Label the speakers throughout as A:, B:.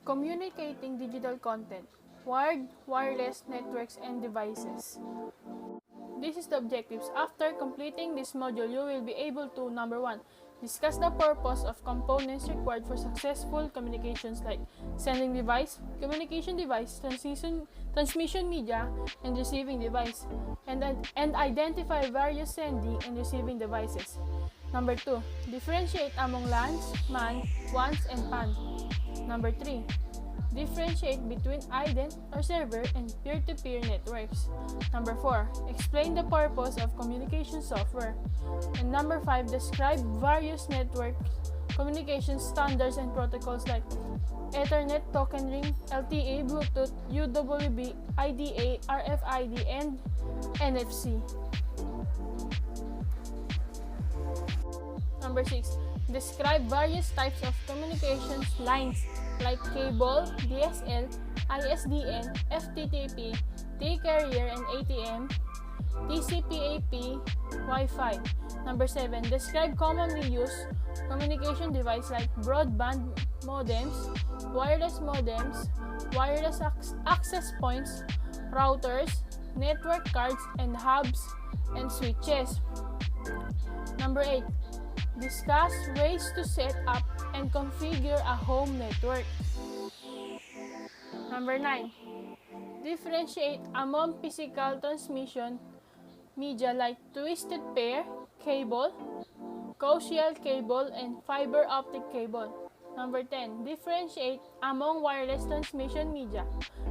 A: Communicating digital content, wired, wireless networks, and devices. This is the objectives. After completing this module, you will be able to, number 1, discuss the purpose of components required for successful communications like sending device, communication device, transmission media, and receiving device, and identify various sending and receiving devices. Number 2, differentiate among LANs, MAN, WANs, and PAN. Number 3, differentiate between ident or server and peer-to-peer networks. Number 4, explain the purpose of communication software. And number 5, describe various network communication standards and protocols like Ethernet, Token Ring, LTE, Bluetooth, UWB, IDA, RFID, and NFC. Number 6, describe various types of communications lines like cable, DSL, ISDN, FTTP, T-carrier and ATM, TCP/IP, Wi-Fi. Number 7, describe commonly used communication devices like broadband modems, wireless access points, routers, network cards, and hubs and switches. Number 8, discuss ways to set up and configure a home network. Number 9, differentiate among physical transmission media like twisted pair, cable, coaxial cable, and fiber optic cable. Number 10, differentiate among wireless transmission media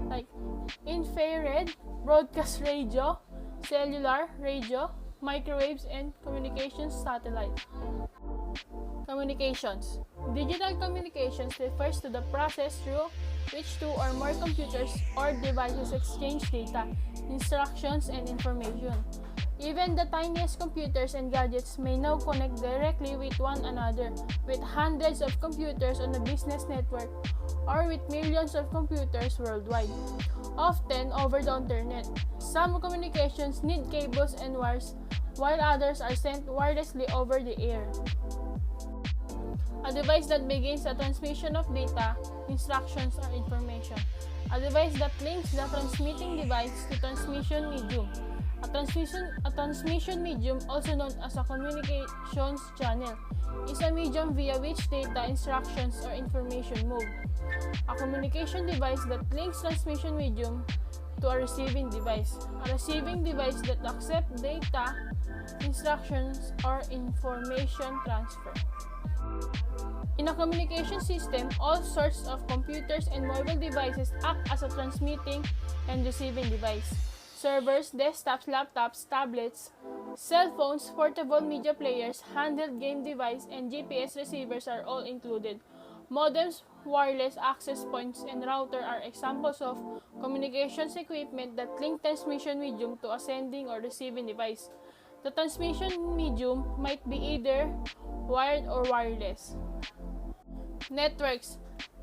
A: like infrared, broadcast radio, cellular radio, microwaves, and communications satellite. Communications. Digital communications refers to the process through which two or more computers or devices exchange data, instructions, and information. Even the tiniest computers and gadgets may now connect directly with one another, with hundreds of computers on a business network or with millions of computers worldwide, often over the internet. Some communications need cables and wires, while others are sent wirelessly over the air. A device that begins a transmission of data, instructions, or information. A device that links the transmitting device to transmission medium. A transmission medium, also known as a communications channel, is a medium via which data, instructions, or information move. A communication device that links transmission medium to a receiving device. A receiving device that accepts data, instructions, or information transfer. In a communication system, all sorts of computers and mobile devices act as a transmitting and receiving device. Servers, desktops, laptops, tablets, cell phones, portable media players, handheld game devices, and GPS receivers are all included. Modems, wireless access points, and router are examples of communications equipment that link transmission medium to a sending or receiving device. The transmission medium might be either wired or wireless. Networks.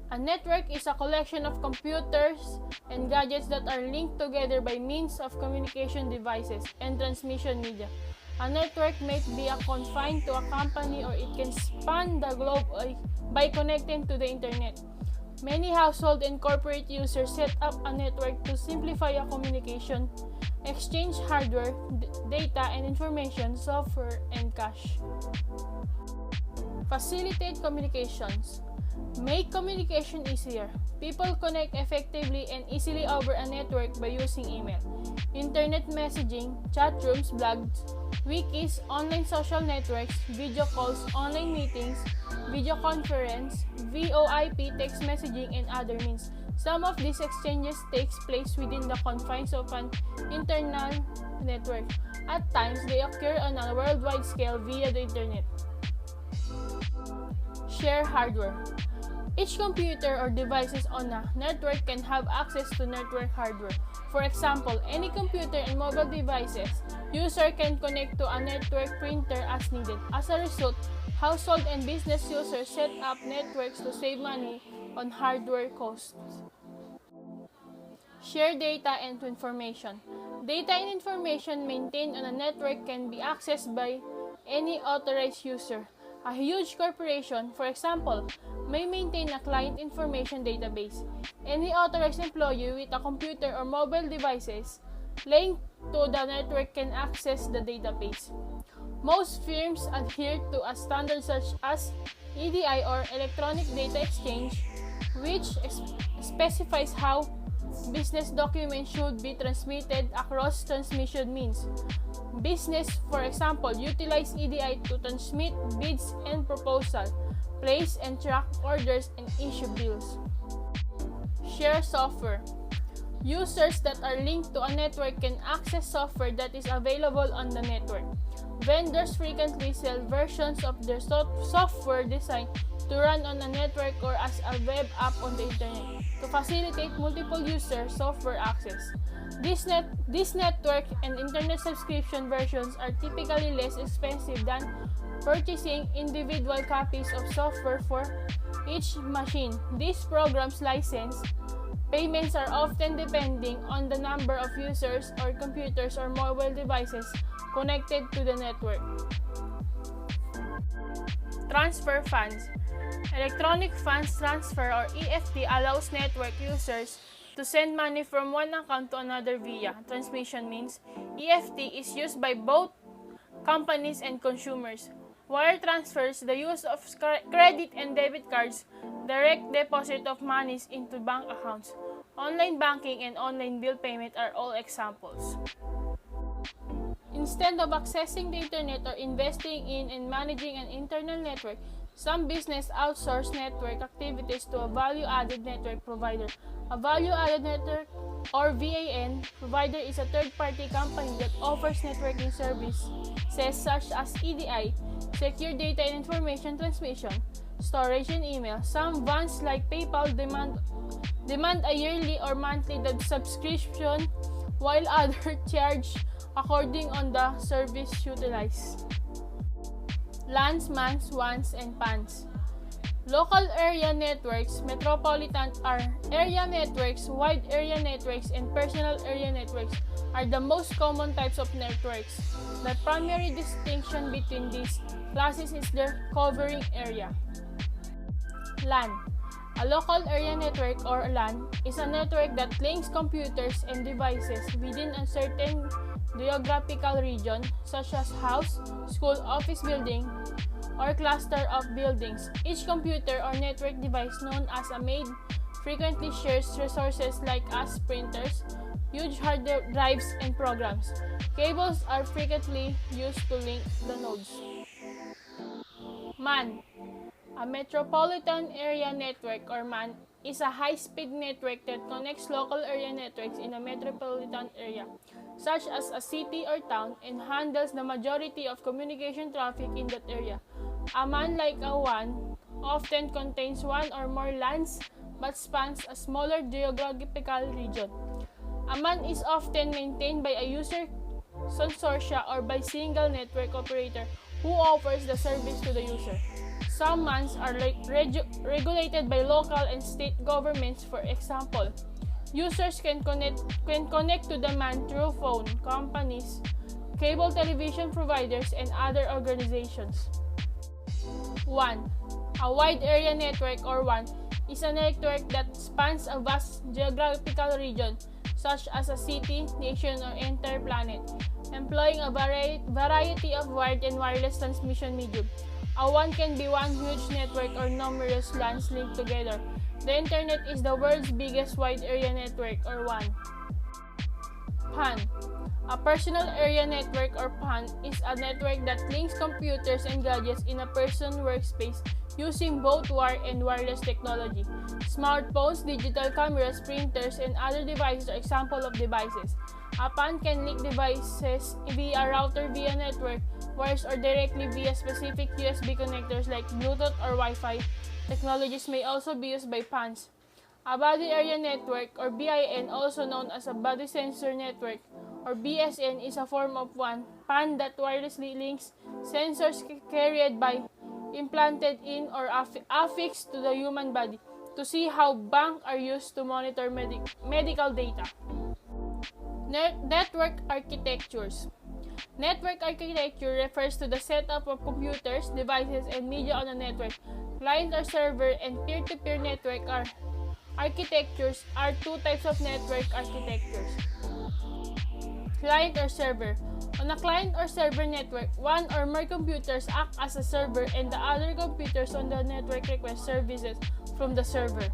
A: A network is a collection of computers and gadgets that are linked together by means of communication devices and transmission media. A network may be confined to a company or it can span the globe by connecting to the internet. Many household and corporate users set up a network to simplify a communication, exchange hardware, data and information, software, and cash. Facilitate communications. Make communication easier. People connect effectively and easily over a network by using email, internet messaging, chat rooms, blogs, wikis, online social networks, video calls, online meetings, video conference, VoIP, text messaging, and other means. Some of these exchanges takes place within the confines of an internal network. At times, they occur on a worldwide scale via the internet. Share hardware. Each computer or devices on a network can have access to network hardware. For example, any computer and mobile devices, user can connect to a network printer as needed. As a result, household and business users set up networks to save money on hardware costs. Share data and information. Data and information maintained on a network can be accessed by any authorized user. A huge corporation, for example, may maintain a client information database. Any authorized employee with a computer or mobile devices linked to the network can access the database. Most firms adhere to a standard such as EDI or Electronic Data Exchange, which specifies how business documents should be transmitted across transmission means. Business, for example, utilize EDI to transmit bids and proposals, place and track orders, and issue bills. Share software. Users that are linked to a network can access software that is available on the network. Vendors frequently sell versions of their software designed to run on a network or as a web app on the internet to facilitate multiple user software access. This network and internet subscription versions are typically less expensive than purchasing individual copies of software for each machine. These programs' license payments are often depending on the number of users or computers or mobile devices connected to the network. Transfer funds. Electronic funds transfer or EFT allows network users to send money from one account to another via transmission means. EFT is used by both companies and consumers. Wire transfers, the use of credit and debit cards, direct deposit of monies into bank accounts. Online banking and online bill payment are all examples. Instead of accessing the internet or investing in and managing an internal network, some business outsource network activities to a value-added network provider. A value-added network or VAN provider is a third-party company that offers networking services such as EDI, secure data and information transmission, storage and email. Some VANs like PayPal demand a yearly or monthly subscription, while others charge according on the service utilized. LANs, MANs, WANs, and PANs. Local area networks, metropolitan area networks, wide area networks, and personal area networks are the most common types of networks. The primary distinction between these classes is their covering area. LAN. A local area network or LAN is a network that links computers and devices within a certain geographical region, such as house, school, office building, or cluster of buildings. Each computer or network device known as a maid frequently shares resources like as printers, huge hard drives, and programs. Cables are frequently used to link the nodes. MAN. A metropolitan area network or MAN is a high-speed network that connects local area networks in a metropolitan area, such as a city or town, and handles the majority of communication traffic in that area. A MAN, like a WAN, often contains one or more LANs but spans a smaller geographical region. A MAN is often maintained by a user consortia or by single network operator who offers the service to the user. Some MANs are regulated by local and state governments. For example, users can connect to the MAN through phone companies, cable television providers, and other organizations. WAN. A wide area network or WAN is a network that spans a vast geographical region, such as a city, nation, or entire planet, employing a variety of wired and wireless transmission medium. A WAN can be one huge network or numerous LANs linked together. The internet is the world's biggest wide area network or WAN. PAN. A personal area network or PAN is a network that links computers and gadgets in a person's workspace using both wire and wireless technology. Smartphones, digital cameras, printers, and other devices are examples of devices. A PAN can link devices via a router via network wires or directly via specific USB connectors like Bluetooth or Wi-Fi. Technologies may also be used by PANs. A body area network or BIN, also known as a body sensor network or BSN, is a form of one PAN that wirelessly links sensors carried by, implanted in, or affixed to the human body to see how banks are used to monitor medical data. Network architectures. Network architecture refers to the setup of computers, devices, and media on a network. Client or server and peer-to-peer network architectures are two types of network architectures. Client or server. On a client or server network, one or more computers act as a server and the other computers on the network request services from the server.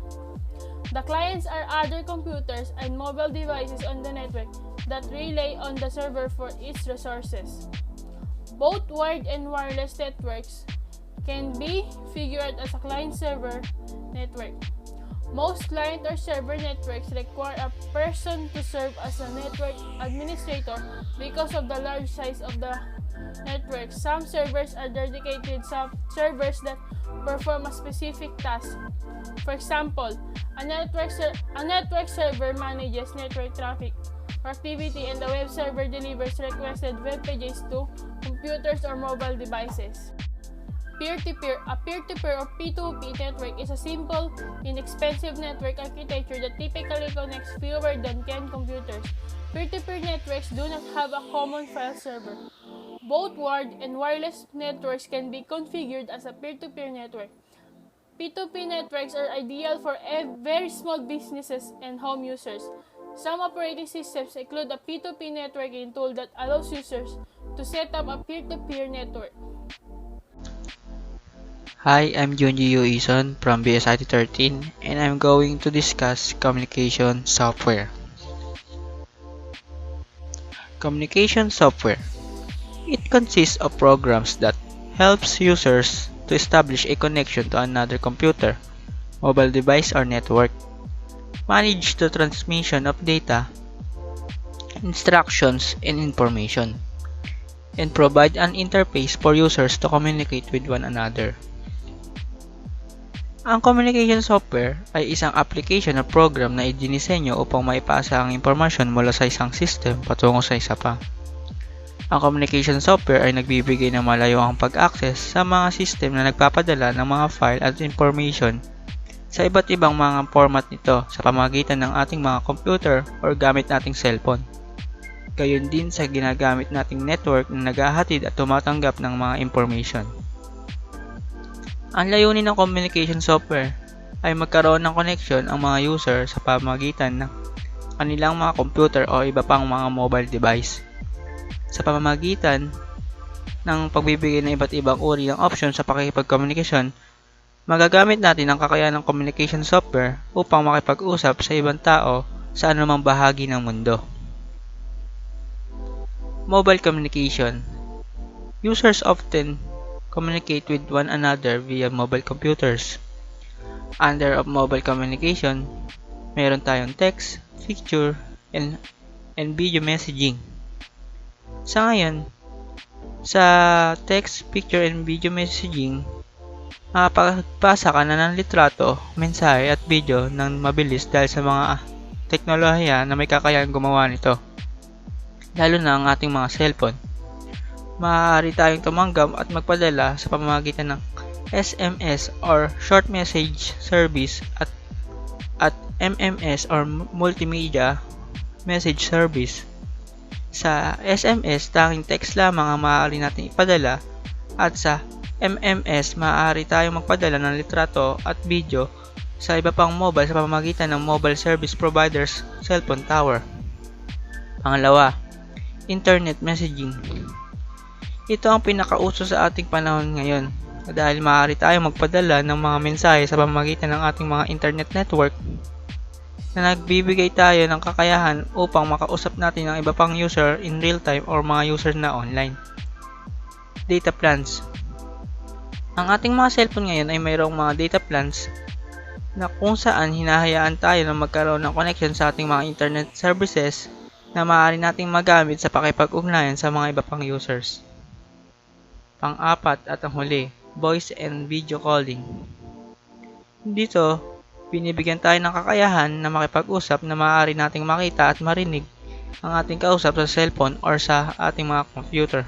A: The clients are other computers and mobile devices on the network that rely on the server for its resources. Both wired and wireless networks can be figured as a client-server network. Most client or server networks require a person to serve as a network administrator because of the large size of the network. Some servers are dedicated servers that perform a specific task. For example, a network server manages network traffic or activity, and the web server delivers requested web pages to computers or mobile devices. Peer-to-peer. A peer-to-peer or P2P network is a simple, inexpensive network architecture that typically connects fewer than 10 computers. Peer-to-peer networks do not have a common file server. Both wired and wireless networks can be configured as a peer-to-peer network. P2P networks are ideal for very small businesses and home users. Some operating systems include a P2P networking tool that allows users to set up a peer-to-peer network.
B: Hi, I'm Junji Yuison from BSIT 13 and I'm going to discuss communication software. Communication software. It consists of programs that helps users to establish a connection to another computer, mobile device or network, manage the transmission of data, instructions, and information, and provide an interface for users to communicate with one another. Ang communication software ay isang application o program na idinisenyo upang maipasa ang impormasyon mula sa isang system patungo sa isa pa. Ang communication software ay nagbibigay ng malayuang pag-access sa mga system na nagpapadala ng mga file at information sa iba't ibang mga format nito sa pamamagitan ng ating mga computer o gamit nating cellphone. Gayon din sa ginagamit nating network na naghahatid at tumatanggap ng mga information. Ang layunin ng communication software ay magkaroon ng connection ang mga user sa pamamagitan ng kanilang mga computer o iba pang mga mobile device. Sa pamamagitan ng pagbibigay ng iba't ibang uri ng option sa pakikipagkomunikasyon, magagamit natin ang kakayahan ng communication software upang makipag-usap sa ibang tao sa anumang bahagi ng mundo. Mobile communication. Users often communicate with one another via mobile computers. Under of mobile communication, meron tayong text, picture, and video messaging. Sa ngayon, sa text, picture, and video messaging, makapagpasa ka na ng litrato, mensahe, at video ng mabilis dahil sa mga teknolohiya na may kakayahan gumawa nito, lalo na ang ating mga cellphone. Maaari tayong tumanggap at magpadala sa pamamagitan ng SMS or Short Message Service at MMS or Multimedia Message Service. Sa SMS, tanging text lamang ang maaari natin ipadala at sa MMS, maaari tayong magpadala ng litrato at video sa iba pang mobile sa pamamagitan ng mobile service providers cellphone tower. Pangalawa, Internet Messaging. Ito ang pinakauso sa ating panahon ngayon dahil maaari tayong magpadala ng mga mensahe sa pamamagitan ng ating mga internet network na nagbibigay tayo ng kakayahan upang makausap natin ang iba pang user in real time or mga user na online. Data plans. Ang ating mga cellphone ngayon ay mayroong mga data plans na kung saan hinahayaan tayo na magkaroon ng connection sa ating mga internet services na maaari nating magamit sa pakipag-ugnayan sa mga iba pang users. Pang-apat at ang huli, voice and video calling. Dito, binibigyan tayo ng kakayahan na makipag-usap na maaari nating makita at marinig ang ating kausap sa cellphone or sa ating mga computer,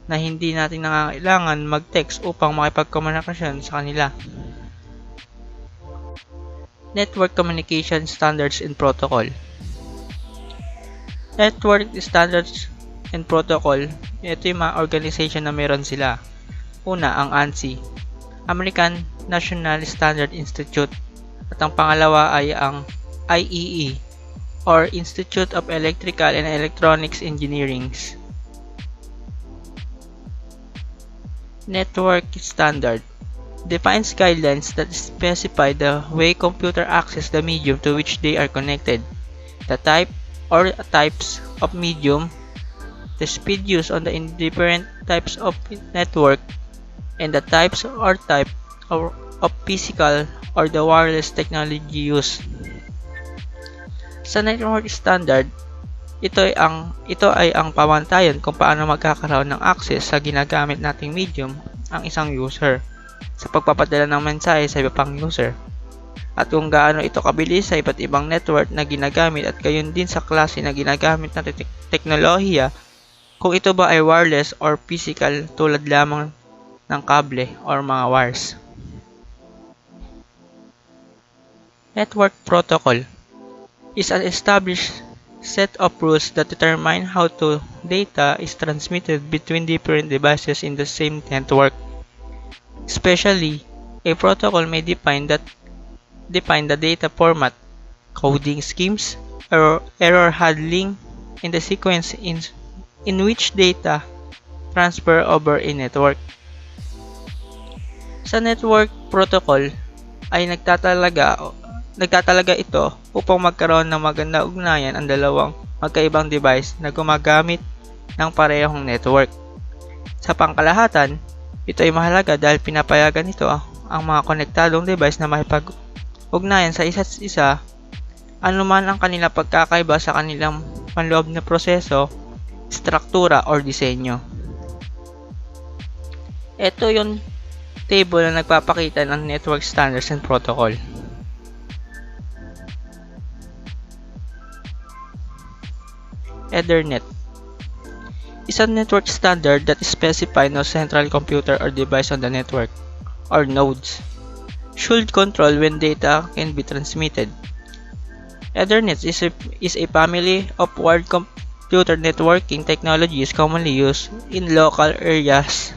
B: na hindi natin nangangailangan mag-text upang makipag-komunikasyon sa kanila. Network Communication Standards and Protocol. Network standards and Protocol, ito yung mga organization na meron sila. Una, ang ANSI, American National Standard Institute, at ang pangalawa ay ang IEE, or Institute of Electrical and Electronics Engineering. Network Standard defines guidelines that specify the way computer access the medium to which they are connected, the type or types of medium, the speed used on the different types of network, and the types or type of physical or the wireless technology used. Sa network standard, ito ay ang pamantayan kung paano magkakaroon ng access sa ginagamit nating medium ang isang user sa pagpapadala ng mensahe sa iba pang user, at kung gaano ito kabilis sa iba't ibang network na ginagamit at gayon din sa klase na ginagamit na teknolohiya, kung ito ba ay wireless or physical tulad lamang ng kable or mga wires. Network protocol is an established set of rules that determine how data is transmitted between different devices in the same network. Especially, a protocol may define the data format, coding schemes, or error handling, and the sequence in which data transfer over a network. Sa network protocol ay nagtatalaga ito upang magkaroon ng maganda ugnayan ang dalawang magkaibang device na gumagamit ng parehong network. Sa pangkalahatan, ito ay mahalaga dahil pinapayagan nito ang mga konektadong device na makipag-ugnayan sa isa't isa anuman ang kanilang pagkakaiba sa kanilang panloob na proseso, struktura, o disenyo. Ito yung table na nagpapakita ng network standards and protocol. Ethernet is a network standard that specifies no central computer or device on the network, or nodes, should control when data can be transmitted. Ethernet is a family of wired computer networking technologies commonly used in local areas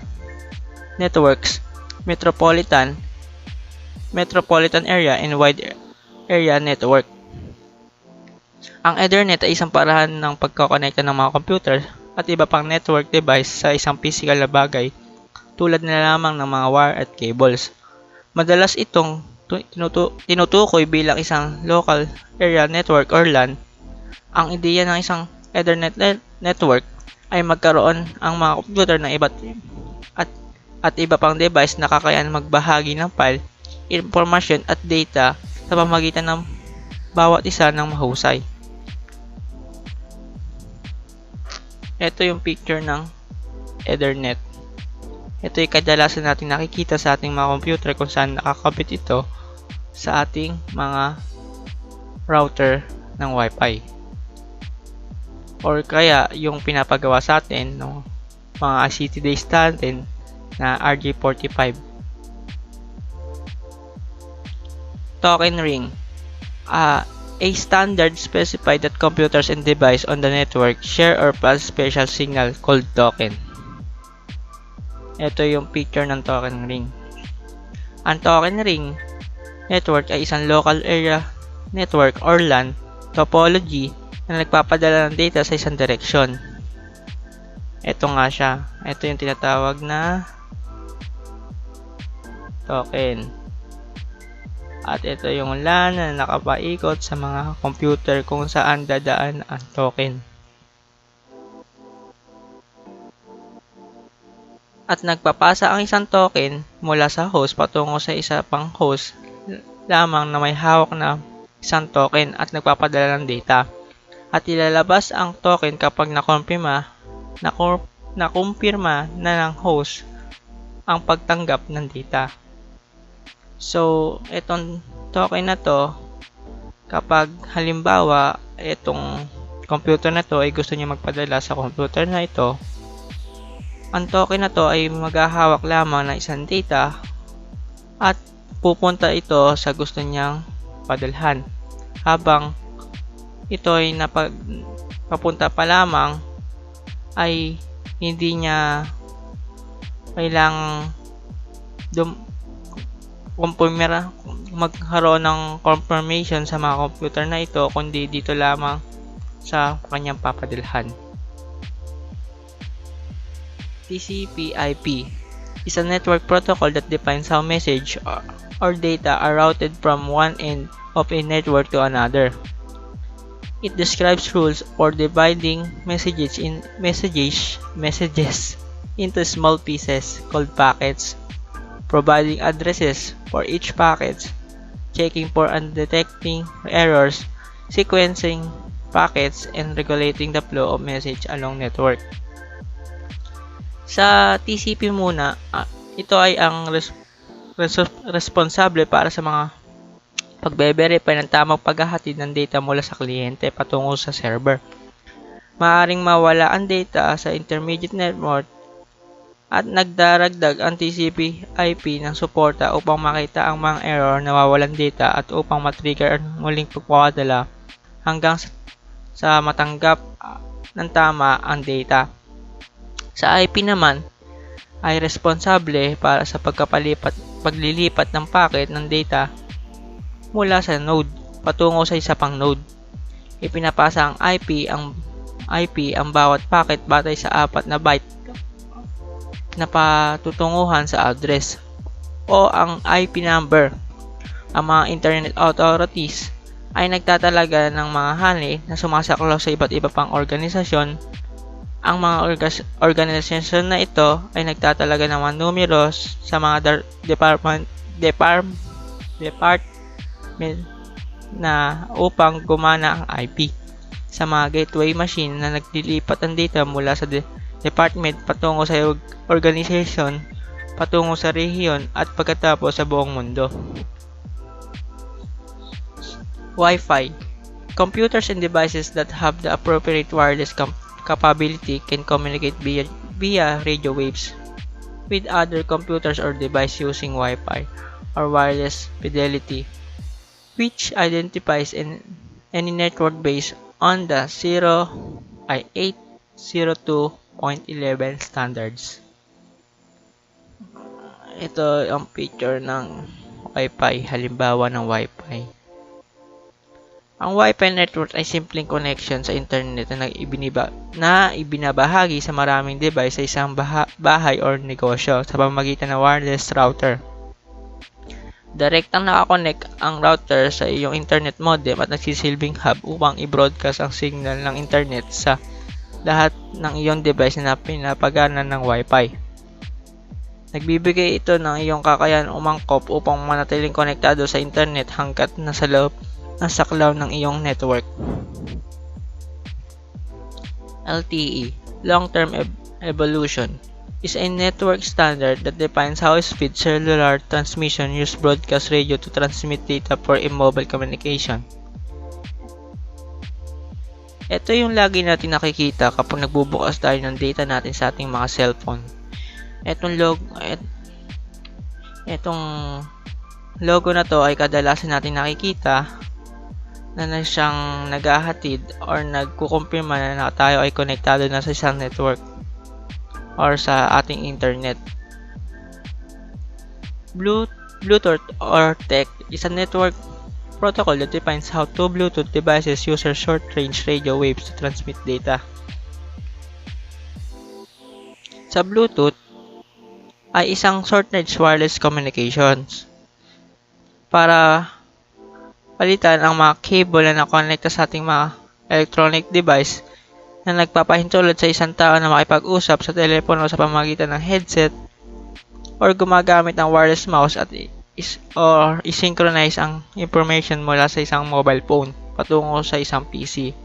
B: networks, metropolitan area, and wide area network. Ang Ethernet ay isang paraan ng pagkakonekta ng mga computer at iba pang network device sa isang physical na bagay tulad na lamang ng mga wire at cables. Madalas itong tinutukoy bilang isang local area network or LAN. Ang ideya ng isang Ethernet network ay magkaroon ang mga computer ng at iba pang device na kakayahan magbahagi ng file, informasyon at data sa pamamagitan ng bawat isa ng mahusay. Ito yung picture ng Ethernet. Ito yung kadalasan natin nakikita sa ating mga computer kung saan nakakabit ito sa ating mga router ng Wi-Fi. Or kaya yung pinapagawa sa atin ng mga ICT days natin na RJ45. Token ring. A standard specified that computers and devices on the network share or pass special signal called token. Ito yung picture ng token ring. Ang token ring network ay isang local area network or LAN topology na nagpapadala ng data sa isang direksyon. Ito nga siya. Ito yung tinatawag na token. At ito yung LAN na nakapaikot sa mga computer kung saan dadaan ang token. At nagpapasa ang isang token mula sa host patungo sa isa pang host lamang na may hawak na isang token at nagpapadala ng data. At ilalabas ang token kapag nakumpirma na ng host ang pagtanggap ng data. So, itong token na to, kapag halimbawa, itong computer na to ay gusto niya magpadala sa computer na ito, ang token na to ay maghahawak lamang ng isang data at pupunta ito sa gusto niyang padalhan. Habang ito ay papunta pa lamang ay hindi niya kailangang magkaroon ng confirmation sa mga computer na ito, kundi dito lamang sa kanyang papadalhan. TCP/IP is a network protocol that defines how message or data are routed from one end of a network to another. It describes rules for dividing messages into small pieces called packets, providing addresses for each packet, checking for and detecting errors, sequencing packets, and regulating the flow of message along network. Sa TCP muna, ito ay ang responsable para sa mga pagbe-verify ng tamang paghahatid ng data mula sa kliyente patungo sa server. Maaring mawala ang data sa intermediate network at nagdaragdag ang TCP/IP ng suporta upang makita ang mga error na nawawalan data at upang matrigger ang muling pagpapadala hanggang sa matanggap ng tama ang data. Sa IP naman, ay responsable para sa paglilipat ng packet ng data mula sa node patungo sa isa pang node. Ipinapasa ang IP ang bawat packet batay sa 4 na byte na patutunguhan sa address o ang IP number. Ang mga internet authorities ay nagtatalaga ng mga hani na sumasaklaw sa iba't iba pang organisasyon. Ang mga organisasyon na ito ay nagtatalaga ng mga numeros sa mga department na upang gumana ang IP sa mga gateway machine na naglilipat ang data mula sa department patungo sa organization, patungo sa rehiyon at pagkatapos sa buong mundo. Wi-Fi. Computers and devices that have the appropriate wireless capability can communicate via radio waves with other computers or devices using Wi-Fi or wireless fidelity, which identifies any network based on the 802.11 standards. Ito ang picture ng Wi-Fi, halimbawa ng Wi-Fi. Ang Wi-Fi network ay simpleng connection sa internet na ibinabahagi sa maraming device sa isang bahay or negosyo sa pamamagitan ng wireless router. Direktang nakakonect ang router sa iyong internet modem at nagsisilbing hub upang i-broadcast ang signal ng internet sa lahat ng iyong device na pinapagana ng Wi-Fi. Nagbibigay ito ng iyong kakayahan umangkop upang manatiling konektado sa internet hanggat nasa saklaw ng iyong network. LTE, Long-Term Evolution, is a network standard that defines how speed cellular transmission use broadcast radio to transmit data for mobile communication. Ito yung lagi natin nakikita kapag nagbubukas tayo ng data natin sa ating mga cellphone. Etong logo na to ay kadalasan natin nakikita na siyang naghahatid or nagkukumpirma na tayo ay konektado na sa isang network or sa ating internet. Bluetooth or TEC is a network protocol that defines how two Bluetooth devices use short-range radio waves to transmit data. Sa Bluetooth ay isang short-range wireless communications para palitan ang mga cable na nakonekta sa ating mga electronic device na nagpapahintulot sa isang tao na makipag-usap sa telepono sa pamamagitan ng headset or gumagamit ng wireless mouse at i-synchronize ang information mula sa isang mobile phone patungo sa isang PC.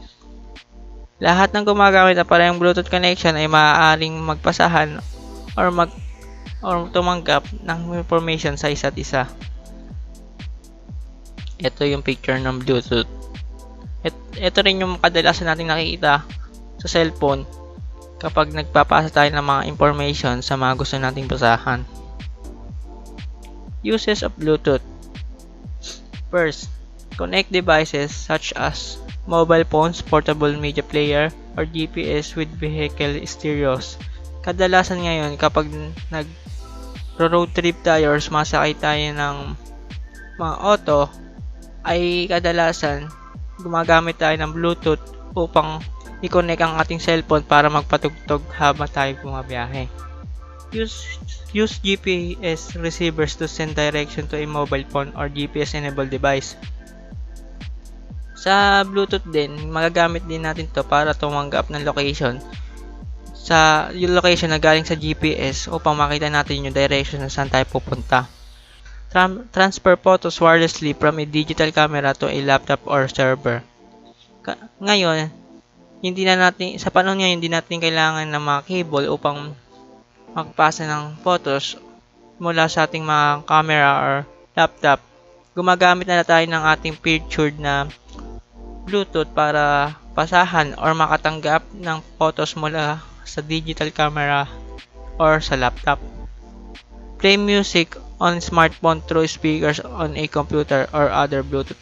B: Lahat ng gumagamit ng parehong Bluetooth connection ay maaaring magpasahan or tumanggap ng information sa isa't isa. Ito yung picture ng Bluetooth. Ito rin yung kadalasan natin nakikita sa cellphone kapag nagpapasa tayo ng mga information sa mga gusto nating basahan. Uses of Bluetooth. First, connect devices such as mobile phones, portable media player, or GPS with vehicle stereos. Kadalasan ngayon kapag nag-road trip tayo or sumasakay tayo ng mga auto, ay kadalasan gumagamit tayo ng Bluetooth upang i-connect ang ating cellphone para magpatugtog habang tayo bumabiyahe. Use GPS receivers to send direction to a mobile phone or GPS-enabled device. Sa Bluetooth din, magagamit din natin to para tumanggap ng location yung location na galing sa GPS upang makita natin yung direction na saan tayo pupunta. Transfer photos wirelessly from a digital camera to a laptop or server. Ngayon, sa panahon ngayon, hindi natin kailangan ng mga cable upang magpasa ng photos mula sa ating mga camera or laptop. Gumagamit na tayo ng ating featured na Bluetooth para pasahan or makatanggap ng photos mula sa digital camera or sa laptop. Play music on smartphone through speakers on a computer or other Bluetooth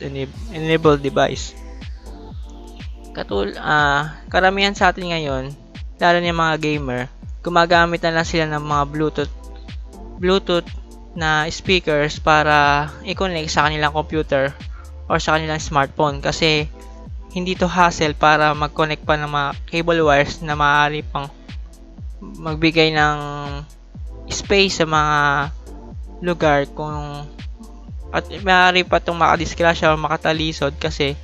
B: enabled device. Karamihan sa atin ngayon, lalo na yung mga gamer, gumagamit na lang sila ng mga Bluetooth na speakers para i-connect sa kanilang computer or sa kanilang smartphone kasi hindi to hassle para mag-connect pa ng mga cable wires na maaari pang magbigay ng space sa mga lugar at maaari pa itong makadiskrasya o makatalisod kasi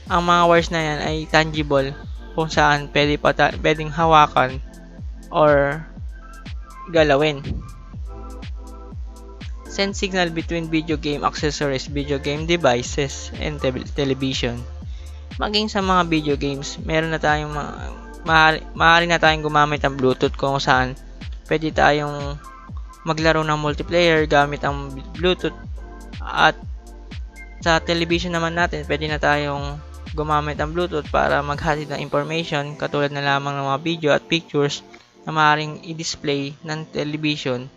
B: ang mga wires na yan ay tangible kung saan pwedeng hawakan or galawin. Send signal between video game accessories, video game devices, and television. Maging sa mga video games, meron na tayong maaari na tayong gumamit ng Bluetooth kung saan pwede tayong maglaro ng multiplayer gamit ang Bluetooth. At sa television naman natin, pwede na tayong gumamit ng Bluetooth para maghatid ng information katulad na lamang ng mga video at pictures na maaaring i-display ng television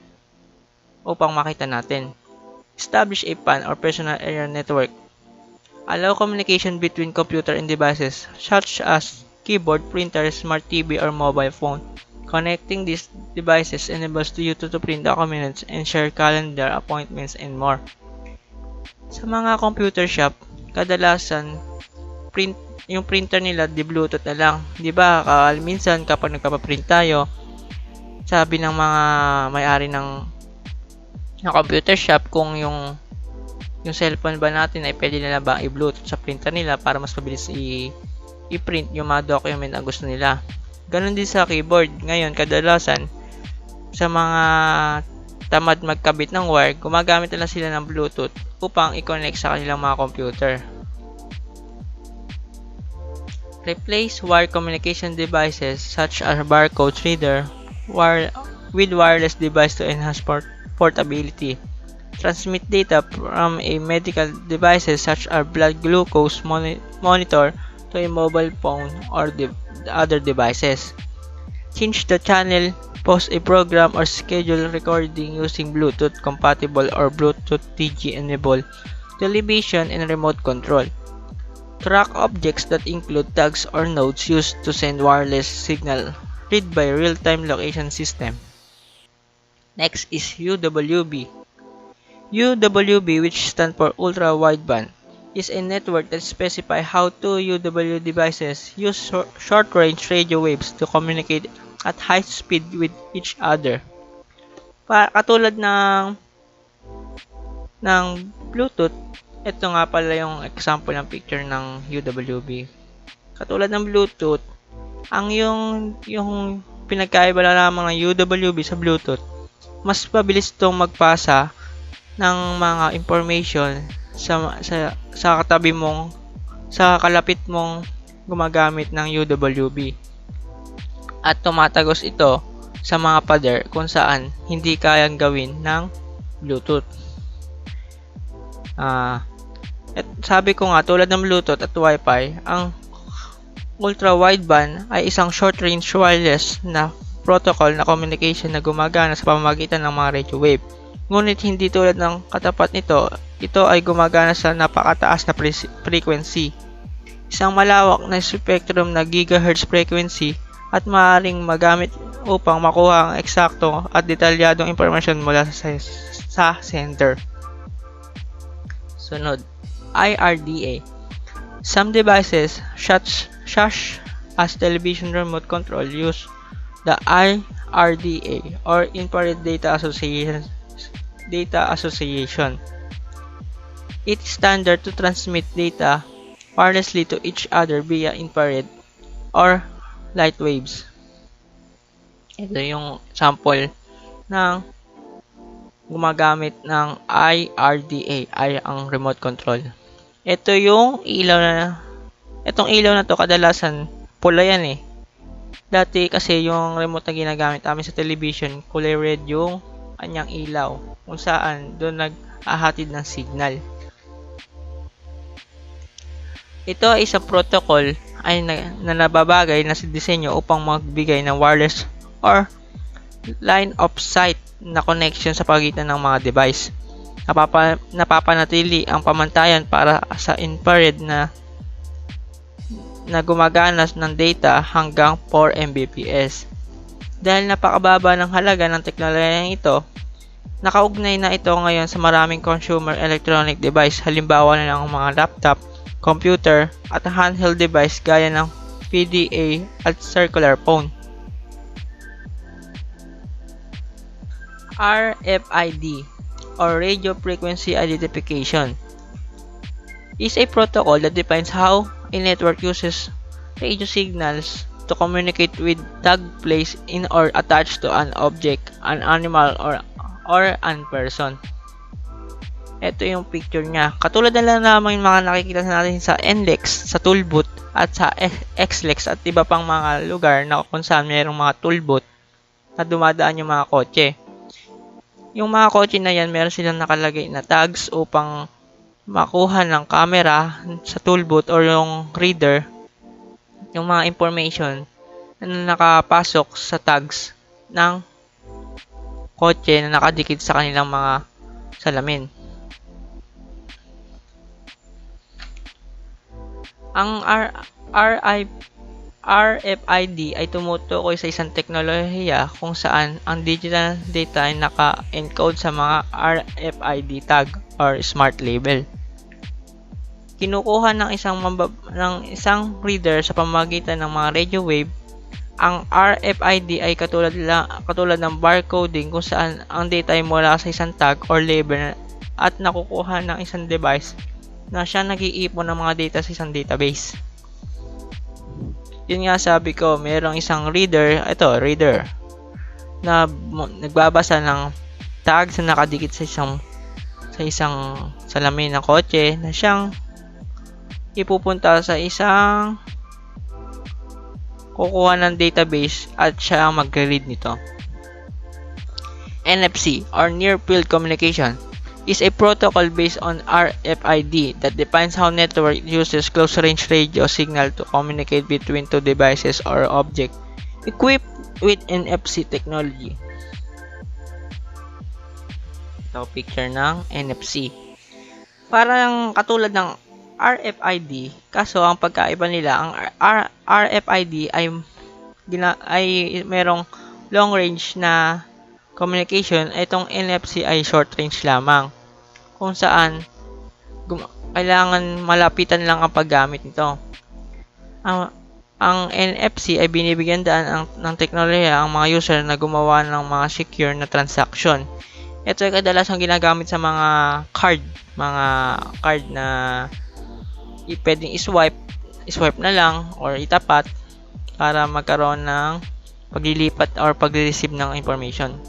B: upang makita natin. Establish a PAN or personal area network. Allow communication between computer and devices such as keyboard, printer, smart TV, or mobile phone. Connecting these devices enables you to print documents and share calendar, appointments, and more. Sa mga computer shop, kadalasan yung printer nila di-Bluetooth na lang. Diba, minsan kapag nagpapaprint tayo, sabi ng mga may-ari ng computer shop kung yung cellphone ba natin ay pwede nila ba i-Bluetooth sa printer nila para mas mabilis i-print yung mga document na gusto nila. Ganon din sa keyboard. Ngayon, kadalasan sa mga tamad magkabit ng wire, gumagamit na lang sila ng Bluetooth upang i-connect sa kanilang mga computer. Replace wire communication devices such as barcode reader with wireless device to enhance portability. Transmit data from a medical devices such as blood glucose monitor to a mobile phone or other devices. Change the channel, pause a program, or schedule recording using Bluetooth compatible or Bluetooth TG enabled television and remote control. Track objects that include tags or nodes used to send wireless signal read by real-time location system. Next is UWB. UWB, which stands for Ultra Wideband, is a network that specifies how two UWB devices use short-range radio waves to communicate at high speed with each other. Katulad ng Bluetooth, ito nga pala yung example ng picture ng UWB. Katulad ng Bluetooth, ang yung pinagkaiba lamang ng UWB sa Bluetooth, mas mabilis itong magpasa ng mga information sa katabi mong, sa kalapit mong gumagamit ng UWB. At tumatagos ito sa mga pader kung saan hindi kayang gawin ng Bluetooth. At sabi ko nga, tulad ng Bluetooth at Wi-Fi, ang ultra wideband ay isang short-range wireless na protocol na communication na gumagana sa pamamagitan ng mga radio wave. Ngunit hindi tulad ng katapat nito, ito ay gumagana sa napakataas na frequency. isang malawak na spectrum na gigahertz frequency at maaaring magamit upang makuha ang eksakto at detalyadong impormasyon mula sa sender. Sunod, IRDA. Some devices, such as television remote control, use the IRDA or Infrared Data Association. It's standard to transmit data wirelessly to each other via infrared or light waves. Ito yung sample ng gumagamit ng IRDA, ay ang remote control. Ito yung itong ilaw na to kadalasan pula yan eh. Dati kasi yung remote na ginagamit namin sa television, kulay red yung kanyang ilaw, kung saan doon nag-ahatid ng signal. Ito ay isang protocol na nababagay na sa disenyo upang magbigay ng wireless or line of sight na connection sa pagitan ng mga device. Napapanatili ang pamantayan para sa infrared na gumagana ng data hanggang 4 Mbps. Dahil napakababa ng halaga ng teknolohiyang ito, nakaugnay na ito ngayon sa maraming consumer electronic device, halimbawa na ng mga laptop, computer, at handheld device gaya ng PDA at circular phone. RFID or Radio Frequency Identification is a protocol that defines how a network uses radio signals to communicate with tag placed in or attached to an object, an animal, or an person. Ito yung picture niya. Katulad na lang naman yung mga nakikita natin sa NLEX, sa toolbooth, at sa XLEX at iba pang mga lugar na kung saan mayroong mga toolbooth na dumadaan yung mga kotse. Yung mga kotse na yan, meron silang nakalagay na tags upang makuha ng camera sa toolbooth or yung reader yung mga information na nakapasok sa tags ng kotse na nakadikit sa kanilang mga salamin. Ang RFID ay tumutukoy sa isang teknolohiya kung saan ang digital data ay naka-encode sa mga RFID tag or smart label. Kinukuha ng isang reader sa pamamagitan ng mga radio wave. Ang RFID ay katulad ng barcoding kung saan ang data ay mula sa isang tag or label at nakukuha ng isang device na siya nag-iipon ng mga data sa isang database. Yun nga sabi ko, mayroong isang reader na nagbabasa ng tags na nakadikit sa isang salamin ng kotse na siyang ipupunta sa isang kukuha ng database at siya ang magre-read nito. NFC or Near Field Communication is a protocol based on RFID that defines how network uses close-range radio signal to communicate between two devices or objects equipped with NFC technology. Ito picture ng NFC. Parang katulad ng RFID, kaso ang pagkaiba nila, ang RFID ay merong long range na communication, itong NFC ay short range lamang kung saan kailangan malapitan lang ang paggamit nito. Ang NFC ay binibigyan daan ng teknolohiya ang mga user na gumawa ng mga secure na transaction. Ito ay kadalasang ginagamit sa mga card na pwedeng i-swipe na lang or itapat para magkaroon ng paglilipat or pagre-receive ng information.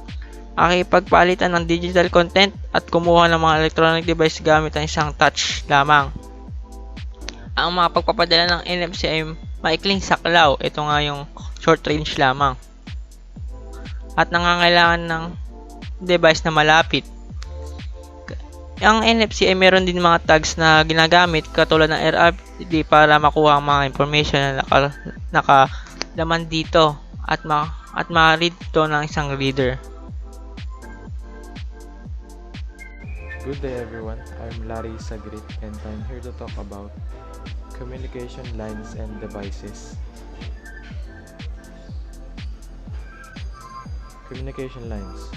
B: Pagpalitan ng digital content at kumuha ng mga electronic device gamit ang isang touch lamang. Ang mga pagpapadala ng NFC ay maikling saklaw. Ito nga yung short range lamang. At nangangailangan ng device na malapit. Ang NFC ay meron din mga tags na ginagamit katulad ng RFID para makuha ang mga information na nakalaman dito at ma-read ito ng isang reader.
C: Good day everyone, I'm Larry Sagrit and I'm here to talk about Communication lines and devices. Communication lines.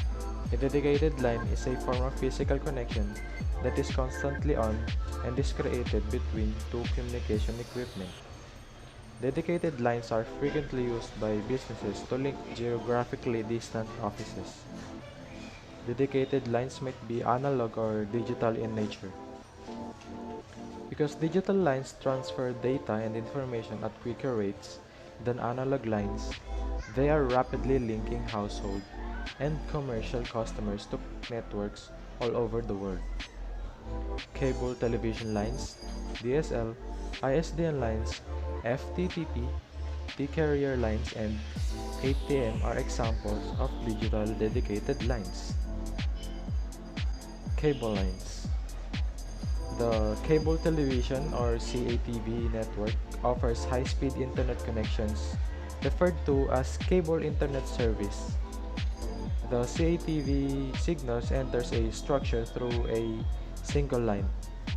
C: A dedicated line is a form of physical connection that is constantly on and is created between two communication equipment. Dedicated lines are frequently used by businesses to link geographically distant offices. Dedicated lines might be analog or digital in nature. Because digital lines transfer data and information at quicker rates than analog lines, they are rapidly linking household and commercial customers to networks all over the world. Cable television lines, DSL, ISDN lines, FTTP, T-carrier lines, and ATM are examples of digital dedicated lines. Cable lines. The cable television or CATV network offers high-speed internet connections referred to as cable internet service. The CATV signals enters a structure through a single line,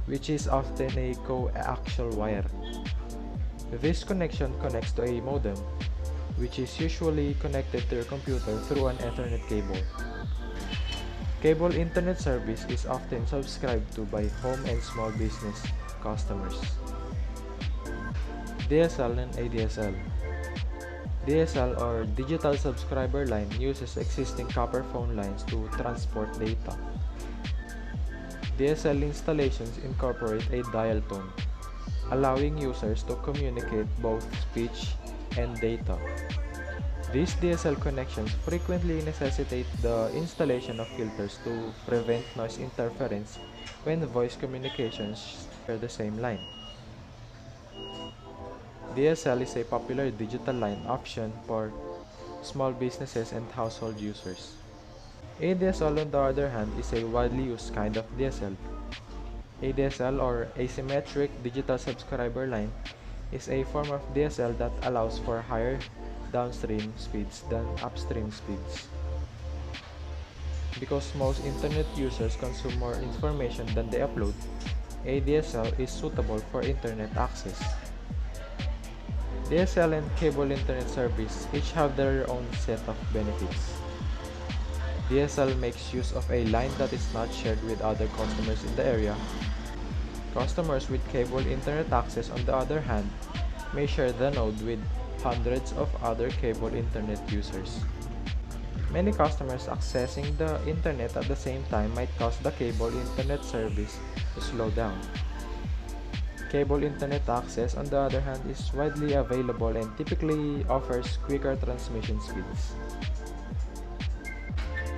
C: which is often a coaxial wire. This connection connects to a modem, which is usually connected to your computer through an Ethernet cable. Cable internet service is often subscribed to by home and small business customers. DSL and ADSL. DSL or Digital Subscriber Line uses existing copper phone lines to transport data. DSL installations incorporate a dial tone, allowing users to communicate both speech and data. These DSL connections frequently necessitate the installation of filters to prevent noise interference when voice communications share the same line. DSL is a popular digital line option for small businesses and household users. ADSL, on the other hand, is a widely used kind of DSL. ADSL, or Asymmetric Digital Subscriber Line, is a form of DSL that allows for higher downstream speeds than upstream speeds. Because most internet users consume more information than they upload, ADSL is suitable for internet access. DSL and cable internet service each have their own set of benefits. DSL makes use of a line that is not shared with other customers in the area. Customers with cable internet access, on the other hand, may share the node with hundreds of other cable internet users. Many customers accessing the internet at the same time might cause the cable internet service to slow down. Cable internet access, on the other hand, is widely available and typically offers quicker transmission speeds.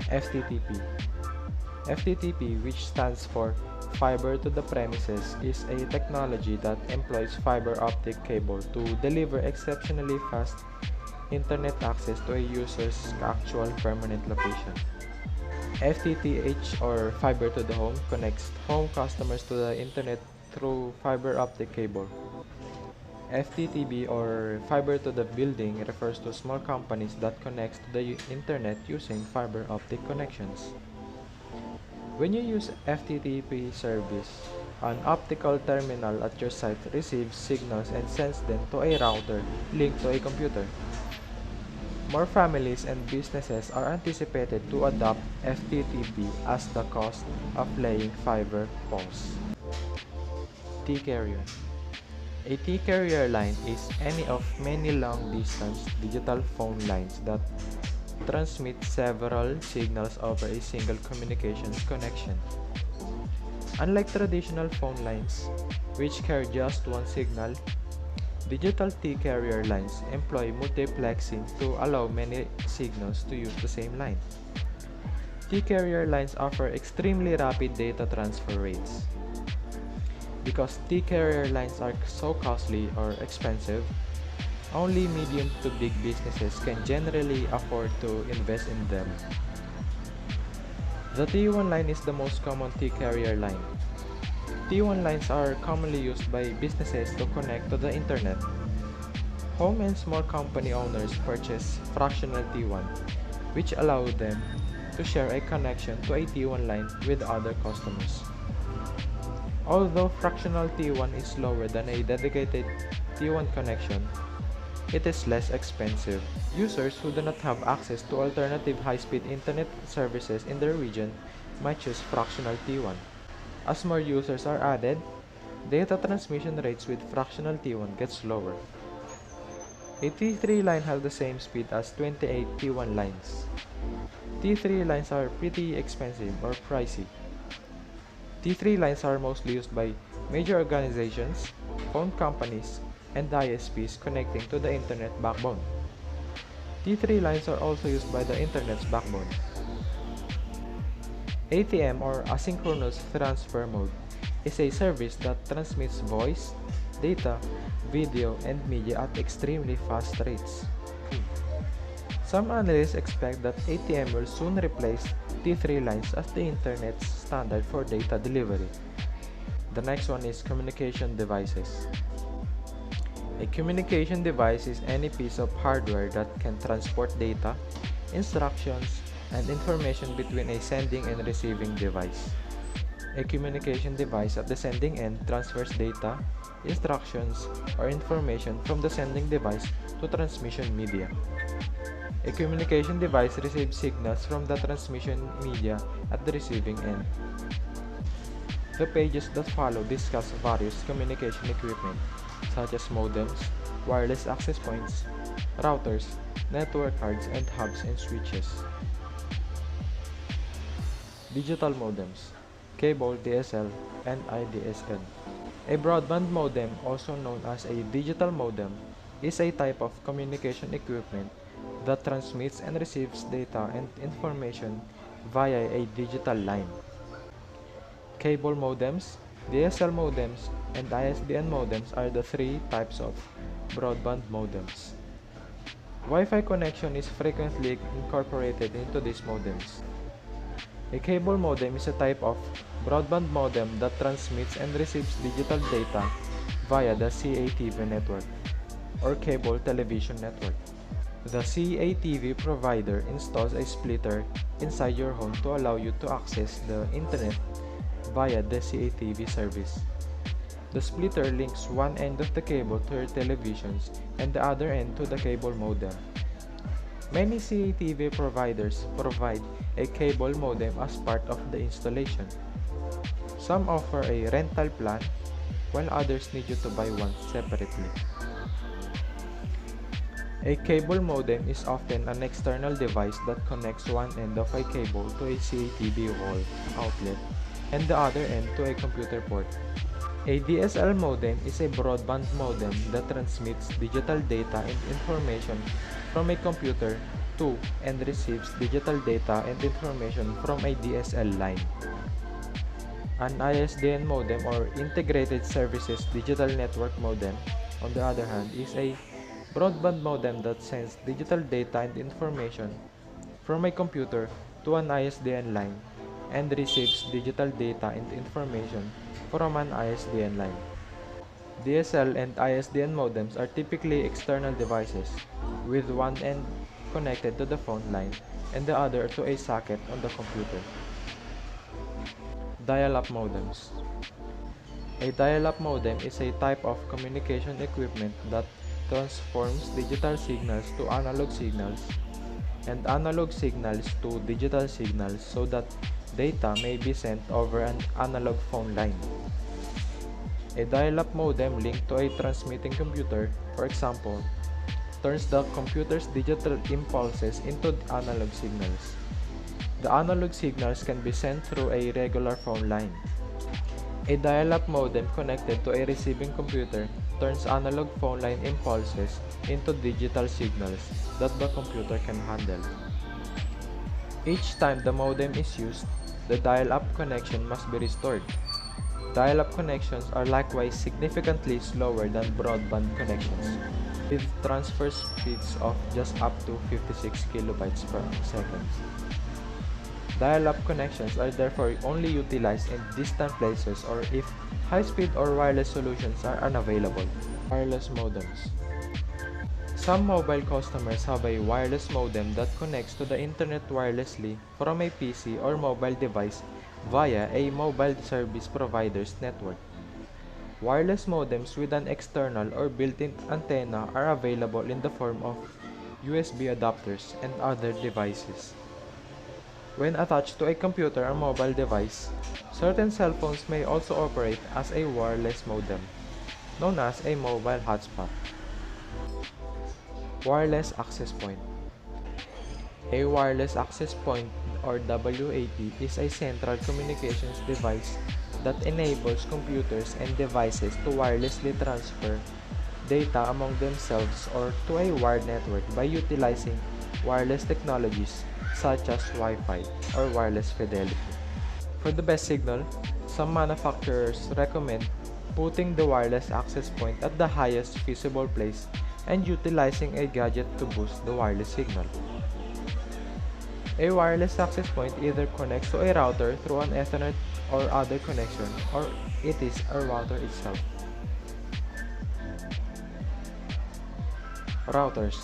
C: FTTP. FTTP, which stands for Fiber to the Premises, is a technology that employs fiber optic cable to deliver exceptionally fast internet access to a user's actual permanent location. FTTH, or Fiber to the Home, connects home customers to the internet through fiber optic cable. FTTB, or Fiber to the Building, refers to small companies that connect to the internet using fiber optic connections. When you use FTTP service, an optical terminal at your site receives signals and sends them to a router linked to a computer. More families and businesses are anticipated to adopt FTTP as the cost of laying fiber falls. T-carrier. A T-carrier line is any of many long-distance digital phone lines that transmit several signals over a single communications connection. Unlike traditional phone lines, which carry just one signal, digital T-carrier lines employ multiplexing to allow many signals to use the same line. T-carrier lines offer extremely rapid data transfer rates. Because T-carrier lines are so costly or expensive, only medium to big businesses can generally afford to invest in them. The T1 line is the most common T-carrier line. T1 lines are commonly used by businesses to connect to the internet. Home and small company owners purchase fractional T1, which allow them to share a connection to a T1 line with other customers. Although fractional T1 is slower than a dedicated T1 connection, it is less expensive. Users who do not have access to alternative high-speed internet services in their region might choose fractional T1. As more users are added, data transmission rates with fractional T1 get slower. A T3 line has the same speed as 28 T1 lines. T3 lines are pretty expensive or pricey. T3 lines are mostly used by major organizations, phone companies, and ISPs connecting to the internet backbone. T3 lines are also used by the internet's backbone. ATM or Asynchronous Transfer Mode is a service that transmits voice, data, video, and media at extremely fast rates. Some analysts expect that ATM will soon replace T3 lines as the internet's standard for data delivery. The next one is communication devices. A communication device is any piece of hardware that can transport data, instructions, and information between a sending and receiving device. A communication device at the sending end transfers data, instructions, or information from the sending device to transmission media. A communication device receives signals from the transmission media at the receiving end. The pages that follow discuss various communication equipment, such as modems, wireless access points, routers, network cards, and hubs and switches. Digital modems, cable DSL, and IDSL. A broadband modem, also known as a digital modem, is a type of communication equipment that transmits and receives data and information via a digital line. Cable modems, DSL modems, and ISDN modems are the three types of broadband modems. Wi-Fi connection is frequently incorporated into these modems. A cable modem is a type of broadband modem that transmits and receives digital data via the CATV network or cable television network. The CATV provider installs a splitter inside your home to allow you to access the internet via the CATV service. The splitter links one end of the cable to your televisions and the other end to the cable modem. Many CATV providers provide a cable modem as part of the installation. Some offer a rental plan, while others need you to buy one separately. A cable modem is often an external device that connects one end of a cable to a CATV wall outlet and the other end to a computer port. A DSL modem is a broadband modem that transmits digital data and information from a computer to and receives digital data and information from a DSL line. An ISDN modem or Integrated Services Digital Network modem, on the other hand, is a broadband modem that sends digital data and information from a computer to an ISDN line and receives digital data and information from an ISDN line. DSL and ISDN modems are typically external devices, with one end connected to the phone line and the other to a socket on the computer. Dial-up modems. A dial-up modem is a type of communication equipment that transforms digital signals to analog signals and analog signals to digital signals so that data may be sent over an analog phone line. A dial-up modem linked to a transmitting computer, for example, turns the computer's digital impulses into analog signals. The analog signals can be sent through a regular phone line. A dial-up modem connected to a receiving computer turns analog phone line impulses into digital signals that the computer can handle. Each time the modem is used, the dial-up connection must be restored. Dial-up connections are likewise significantly slower than broadband connections, with transfer speeds of just up to 56 kilobytes per second. Dial-up connections are therefore only utilized in distant places or if high-speed or wireless solutions are unavailable. Wireless modems. Some mobile customers have a wireless modem that connects to the internet wirelessly from a PC or mobile device via a mobile service provider's network. Wireless modems with an external or built-in antenna are available in the form of USB adapters and other devices. When attached to a computer or mobile device, certain cell phones may also operate as a wireless modem, known as a mobile hotspot. Wireless access point. A wireless access point, or WAP, is a central communications device that enables computers and devices to wirelessly transfer data among themselves or to a wired network by utilizing wireless technologies such as Wi-Fi or wireless fidelity. For the best signal, some manufacturers recommend putting the wireless access point at the highest feasible place and utilizing a gadget to boost the wireless signal. A wireless access point either connects to a router through an Ethernet or other connection, or it is a router itself. Routers.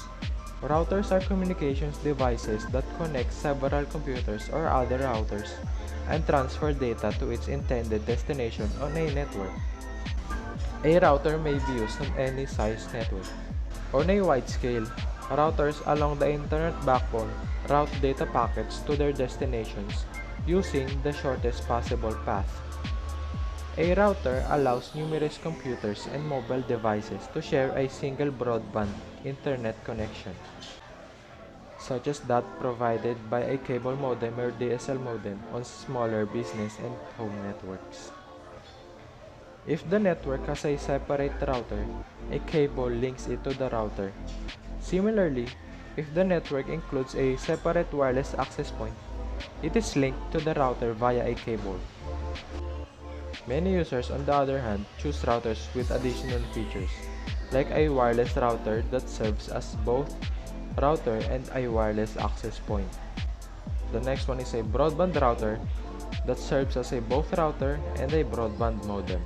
C: Routers are communications devices that connect several computers or other routers and transfer data to its intended destination on a network. A router may be used on any size network. On a wide scale, routers along the internet backbone route data packets to their destinations using the shortest possible path. A router allows numerous computers and mobile devices to share a single broadband internet connection, such as that provided by a cable modem or DSL modem on smaller business and home networks. If the network has a separate router, a cable links it to the router. Similarly, if the network includes a separate wireless access point, it is linked to the router via a cable. Many users, on the other hand, choose routers with additional features, like a wireless router that serves as both router and a wireless access point. The next one is a broadband router that serves as a both router and a broadband modem.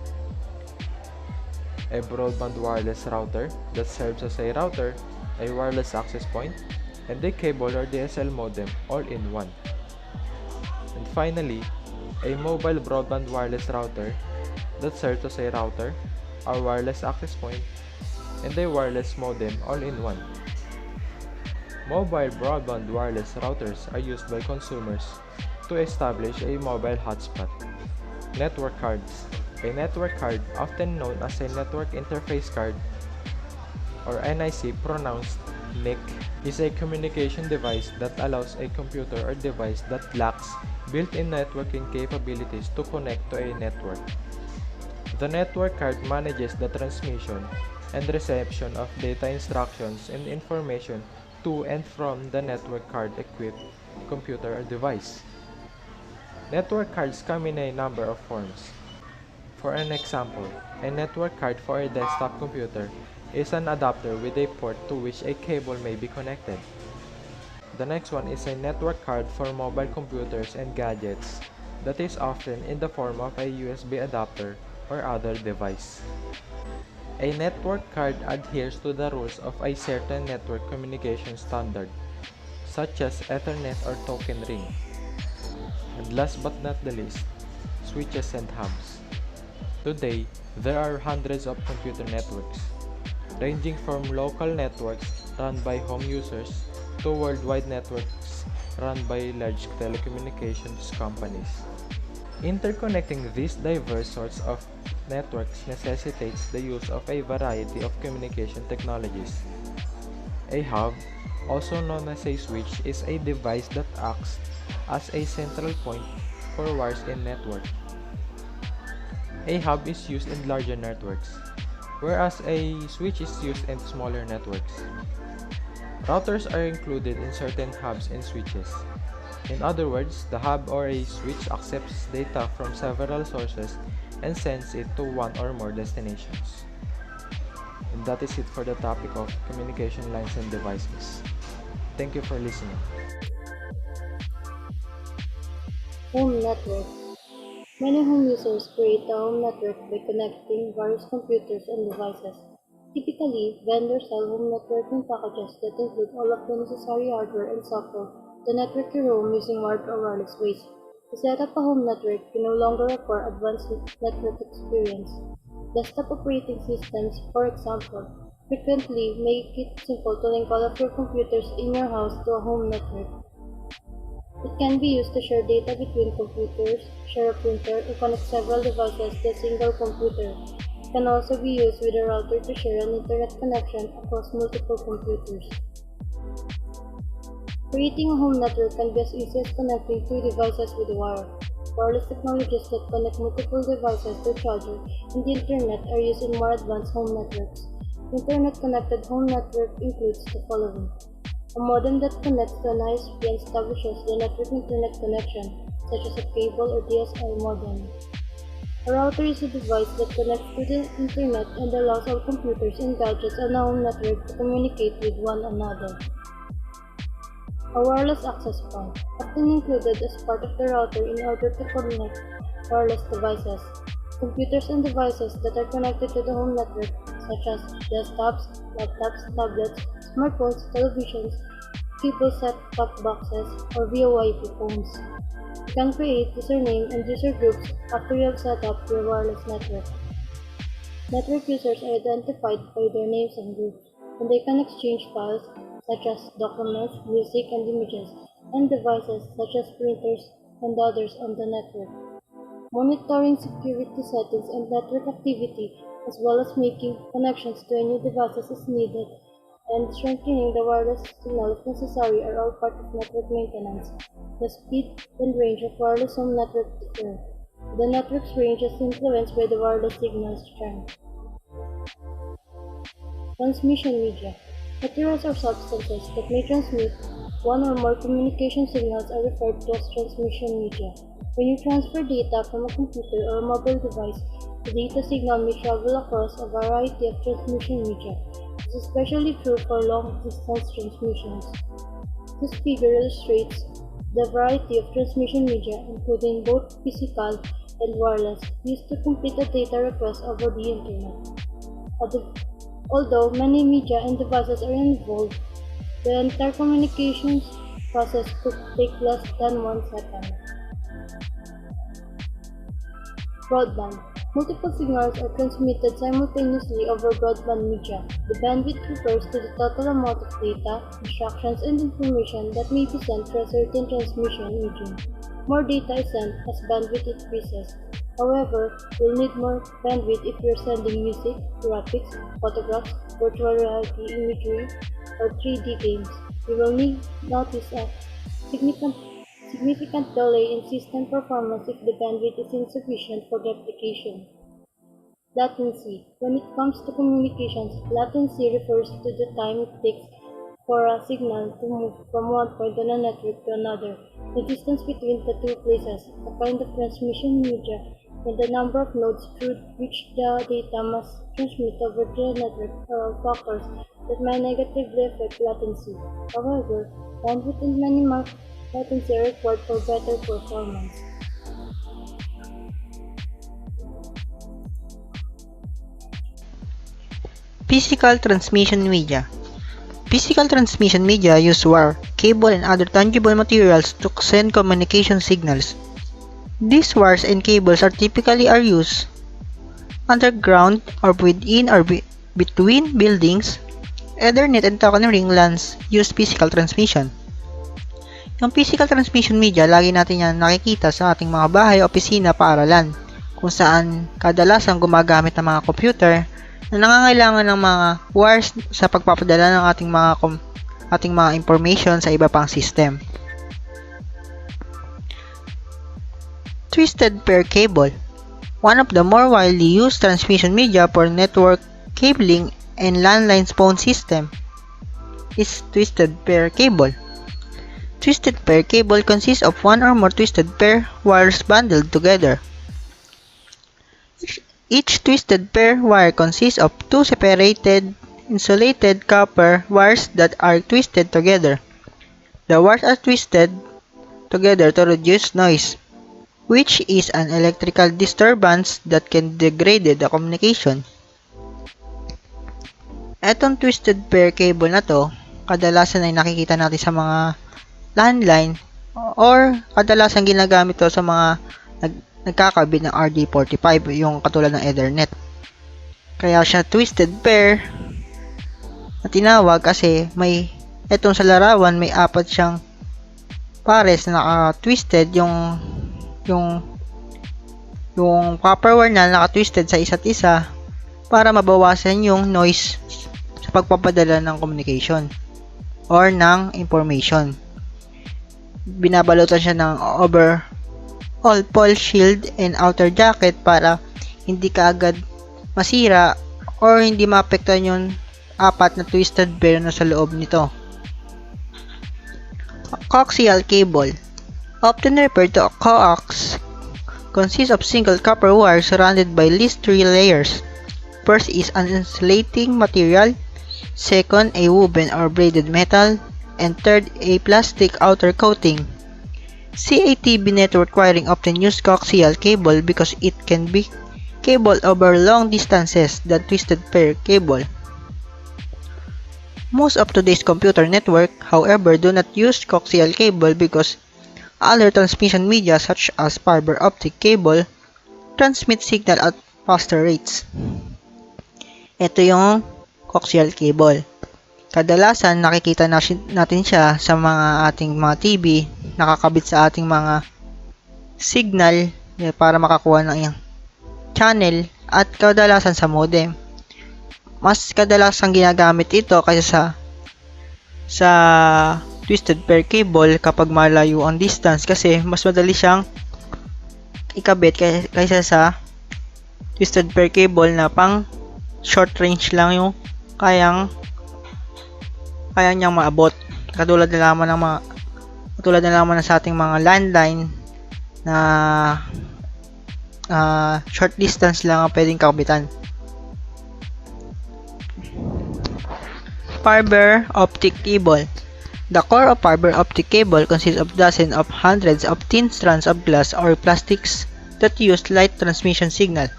C: A broadband wireless router that serves as a router, a wireless access point, and a cable or DSL modem all in one. And finally, a mobile broadband wireless router that serves as a router, a wireless access point, and a wireless modem all in one. Mobile broadband wireless routers are used by consumers to establish a mobile hotspot. Network cards. A network card, often known as a network interface card or NIC, pronounced NIC, is a communication device that allows a computer or device that lacks built-in networking capabilities to connect to a network. The network card manages the transmission and reception of data instructions and information to and from the network card-equipped computer or device. Network cards come in a number of forms. For an example, a network card for a desktop computer is an adapter with a port to which a cable may be connected. The next one is a network card for mobile computers and gadgets that is often in the form of a USB adapter or other device. A network card adheres to the rules of a certain network communication standard, such as Ethernet or token ring. And last but not the least, switches and hubs. Today, there are hundreds of computer networks, ranging from local networks run by home users to worldwide networks run by large telecommunications companies. Interconnecting these diverse sorts of networks necessitates the use of a variety of communication technologies. A hub, also known as a switch, is a device that acts as a central point for wires in network. A hub is used in larger networks, whereas a switch is used in smaller networks. Routers are included in certain hubs and switches. In other words, the hub or a switch accepts data from several sources and sends it to one or more destinations. And that is it for the topic of communication lines and devices. Thank you for listening.
D: Home network. Many home users create a home network by connecting various computers and devices. Typically, vendors sell home networking packages that include all of the necessary hardware and software to network your home using wired or wireless ways. To set up a home network, you no longer require advanced network experience. Desktop operating systems, for example, frequently make it simple to link all of your computers in your house to a home network. It can be used to share data between computers, share a printer, or connect several devices to a single computer. It can also be used with a router to share an internet connection across multiple computers. Creating a home network can be as easy as connecting two devices with a wire. Wireless technologies that connect multiple devices to a charger and the internet are used in more advanced home networks. Internet-connected home network includes the following: a modem that connects to an ISP and establishes the network internet connection, such as a cable or DSL modem. A router is a device that connects to the internet and allows all computers and gadgets on a home network to communicate with one another. A wireless access point, often included as part of the router in order to connect wireless devices. Computers and devices that are connected to the home network, such as desktops, laptops, tablets, smartphones, televisions, cable set-top boxes, or VoIP phones. You can create username and user groups after you have set up your wireless network. Network users are identified by their names and groups, and they can exchange files such as documents, music, and images, and devices such as printers and others on the network. Monitoring security settings and network activity, as well as making connections to any devices is needed, and strengthening the wireless signal if necessary are all part of network maintenance. The speed and range of wireless home networks differ. The network's range is influenced by the wireless signal strength. Transmission media. Materials or substances that may transmit one or more communication signals are referred to as transmission media. When you transfer data from a computer or a mobile device, the data signal may travel across a variety of transmission media. This is especially true for long-distance transmissions. This figure illustrates the variety of transmission media, including both physical and wireless, used to complete a data request over the internet. Although many media and devices are involved, the entire communications process could take less than 1 second. Broadband. Multiple signals are transmitted simultaneously over broadband media. The bandwidth refers to the total amount of data, instructions, and information that may be sent through a certain transmission medium. More data is sent as bandwidth increases. However, you'll need more bandwidth if you're sending music, graphics, photographs, virtual reality imagery, or 3D games. You will notice a significant delay in system performance if the bandwidth is insufficient for replication. Latency. When it comes to communications, latency refers to the time it takes for a signal to move from one point on a network to another. The distance between the two places, the kind of transmission media, and the number of nodes through which the data must transmit over the network are all factors that may negatively affect latency. However, bandwidth and minimal latency are required for better performance.
B: Physical transmission media. Physical transmission media use wire, cable, and other tangible materials to send communication signals. These wires and cables are typically used underground or within or between buildings. Ethernet and token ring LANs use physical transmission. Yung physical transmission media, lagi natin yan nakikita sa ating mga bahay, opisina, paaralan, kung saan kadalasan gumagamit ng mga computer na nangangailangan ng mga wires sa pagpapadala ng ating mga information sa iba pang system. Twisted pair cable. One of the more widely used transmission media for network cabling and landline phone system is twisted pair cable. Twisted pair cable consists of one or more twisted pair wires bundled together. Each twisted pair wire consists of two separated insulated copper wires that are twisted together. The wires are twisted together to reduce noise, which is an electrical disturbance that can degrade the communication. Etong twisted pair cable na to, kadalasan ay nakikita natin sa mga landline or kadalasan ginagamit to sa mga nagkakabit ng RJ45, yung katulad ng Ethernet. Kaya siya twisted pair na tinawag kasi etong sa larawan may apat siyang pares na naka-twisted, yung copper wire na naka-twisted sa isa't isa para mabawasan yung noise sa pagpapadala ng communication or ng information. Binabalutan siya ng overall pole shield and outer jacket para hindi kaagad masira or hindi maapektuhan yung apat na twisted pair na sa loob nito. Coaxial cable, often referred to coax, consists of single copper wire surrounded by at least 3 layers. First is an insulating material, second a woven or braided metal, and third a plastic outer coating. CATV network wiring often use coaxial cable because it can be cable over long distances than twisted pair cable. Most of today's computer network, however, do not use coaxial cable because other transmission media such as fiber optic cable transmit signal at faster rates. Ito yung coaxial cable. Kadalasan nakikita natin siya sa ating mga TV, nakakabit sa ating mga signal para makakuha ng channel at kadalasan sa modem. Mas kadalasan ginagamit ito kaysa sa twisted pair cable kapag malayo ang distance kasi mas madali siyang ikabit kaysa sa twisted pair cable na pang short range lang yung kaya niyang maabot. Katulad na lamang sa ating mga landline na short distance lang ang pwedeng kabitan. Fiber optic cable. The core of fiber optic cable consists of dozens of hundreds of thin strands of glass or plastics that use light transmission signal.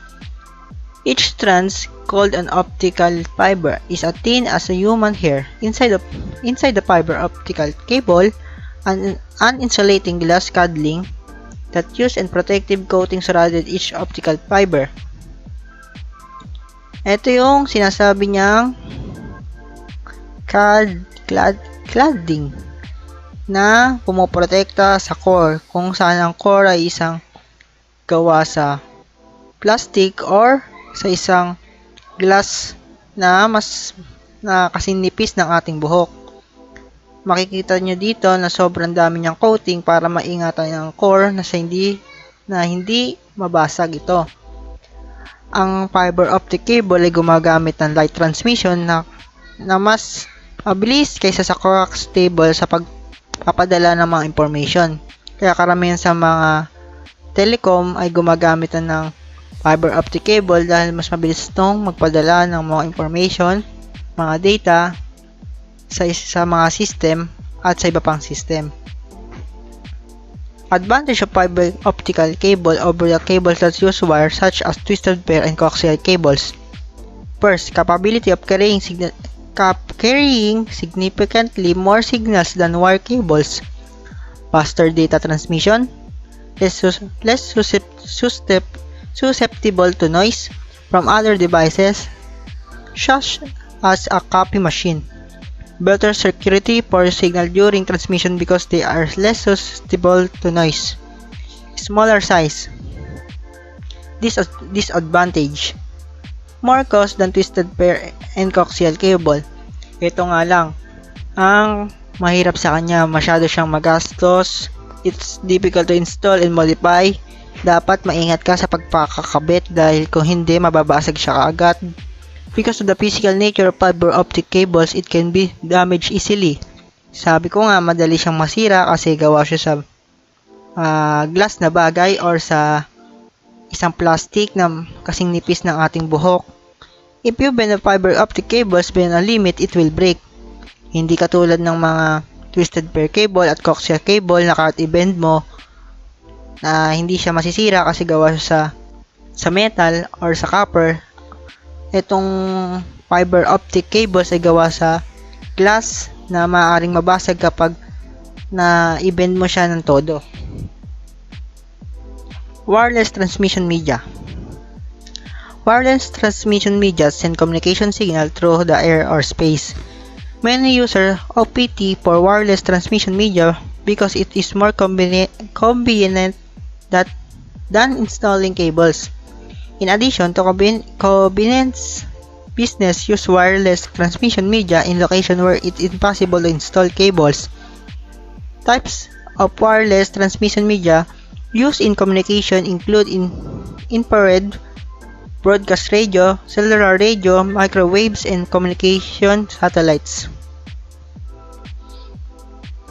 B: Each strand, called an optical fiber, is as thin as a human hair. Inside the fiber optical cable, an insulating glass covering that use and protective coating surrounded each optical fiber. Ito yung sinasabi niyang cladding na pumoprotekta sa core, kung saan ang core ay isang gawa sa plastic or sa isang glass na mas kasing nipis ng ating buhok. Makikita nyo dito na sobrang dami niyang coating para maingatan ang core na hindi mabasag ito. Ang fiber optic cable ay gumagamit ng light transmission na mas mabilis kaysa sa coax cable sa pagpapadala ng mga information. Kaya karamihan sa mga telecom ay gumagamit ng fiber optic cable dahil mas mabilis itong magpadala ng mga information, mga data sa mga system at sa iba pang system. Advantage of fiber optical cable over the cables that use wire such as twisted pair and coaxial cables. First, capability of carrying significantly more signals than wire cables. Faster data transmission, less susceptible to noise from other devices such as a copy machine. Better security for signal during transmission because they are less susceptible to noise. Smaller size. Disadvantage. More cost than twisted pair and coaxial cable. Ito nga lang, ang mahirap sa kanya, masyado siyang magastos, it's difficult to install and modify, dapat maingat ka sa pagpakakabit dahil kung hindi, mababasag siya kaagad. Because of the physical nature of fiber optic cables, it can be damaged easily. Sabi ko nga, madali siyang masira kasi gawa siya sa glass na bagay or sa isang plastic na kasing nipis ng ating buhok. If you bend the fiber optic cables beyond a limit, it will break. Hindi katulad ng mga twisted pair cable at coaxial cable na kahit i-bend mo na hindi siya masisira kasi gawa siya sa metal or sa copper. Itong fiber optic cables ay gawa sa glass na maaaring mabasag kapag na i-bend mo siya ng todo. Wireless transmission media. Wireless transmission media send communication signal through the air or space. Many users opt for wireless transmission media because it is more convenient than installing cables. In addition to convenience, business use wireless transmission media in locations where it is impossible to install cables. Types of wireless transmission media used in communication include infrared, broadcast radio, cellular radio, microwaves, and communication satellites.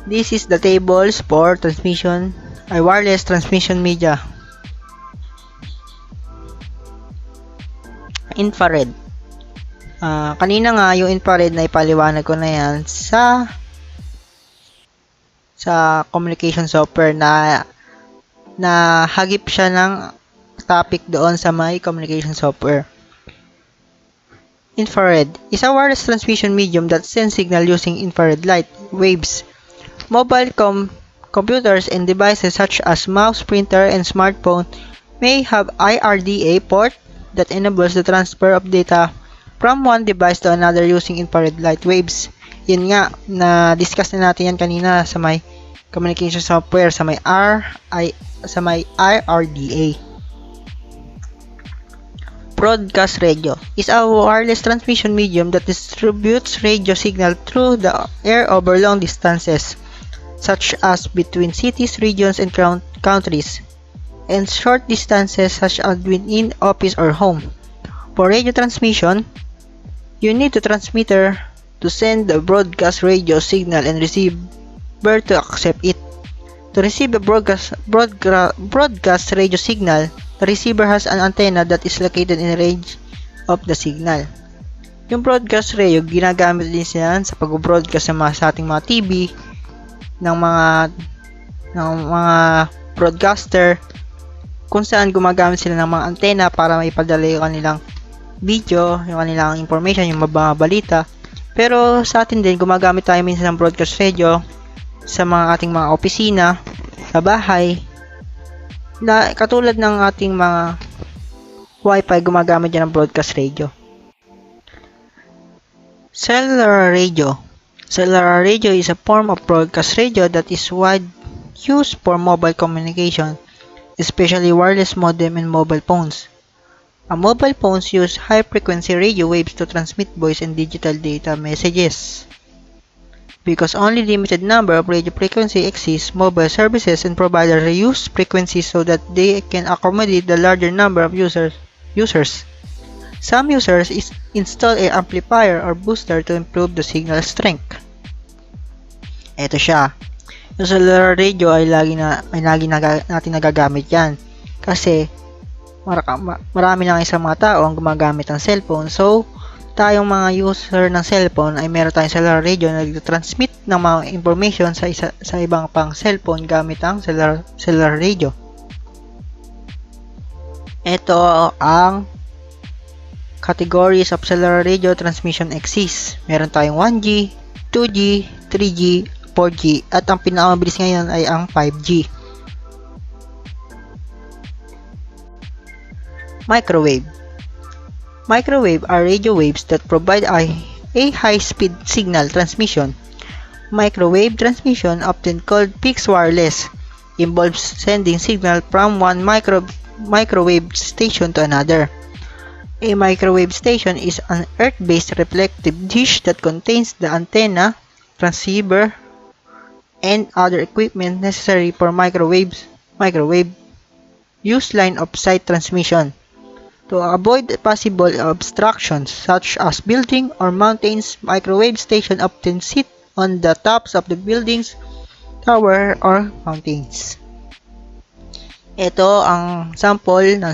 B: This is the tables for wireless transmission media. Infrared. Kanina nga yung infrared na ipaliwanag ko na yan sa communication software na hagip siya ng topic doon sa my communication software. Infrared is a wireless transmission medium that sends signal using infrared light waves. Mobile computers and devices such as mouse, printer, and smartphone may have IRDA port that enables the transfer of data from one device to another using infrared light waves. Yun nga, na-discuss na natin yan kanina sa may communication software, sa may IRDA. Broadcast radio is a wireless transmission medium that distributes radio signal through the air over long distances, such as between cities, regions, and countries, and short distances such as within office or home. For radio transmission, you need a transmitter to send the broadcast radio signal and receiver to accept it. To receive a broadcast radio signal, the receiver has an antenna that is located in range of the signal. Yung broadcast radio, ginagamit din yan sa pag-broadcast sa ating mga TV, ng mga broadcaster, kung saan gumagamit sila ng mga antena para maipadala yung kanilang video, yung kanilang information, yung mga balita. Pero sa atin din, gumagamit tayo minsan ng broadcast radio sa ating mga opisina, sa bahay, na katulad ng ating mga Wi-Fi, gumagamit yan ng broadcast radio. Cellular radio. Cellular radio is a form of broadcast radio that is widely used for mobile communication, especially wireless modem and mobile phones. Mobile phones use high-frequency radio waves to transmit voice and digital data messages. Because only limited number of radio frequency exists, mobile services and providers reuse frequencies so that they can accommodate the larger number of users. Some users install an amplifier or booster to improve the signal strength. Ito siya. Yung cellular radio ay lagi natin nagagamit yan. Kasi marami na isang mga tao ang gumagamit ng cellphone. So, tayong mga user ng cellphone ay meron tayong cellular radio na nag-transmit ng mga information sa ibang pang cellphone gamit ang cellular radio. Ito ang categories of cellular radio transmission exist. Meron tayong 1G, 2G, 3G, 4G, at ang pinakamabilis ngayon ay ang 5G. Microwave. Microwave are radio waves that provide a high-speed signal transmission. Microwave transmission, often called fixed wireless, involves sending signal from one microwave station to another. A microwave station is an earth-based reflective dish that contains the antenna, transceiver, and other equipment necessary for microwave use line of sight transmission. To avoid possible obstructions such as buildings or mountains, microwave stations often sit on the tops of the buildings, tower, or mountains. Ito ang sample ng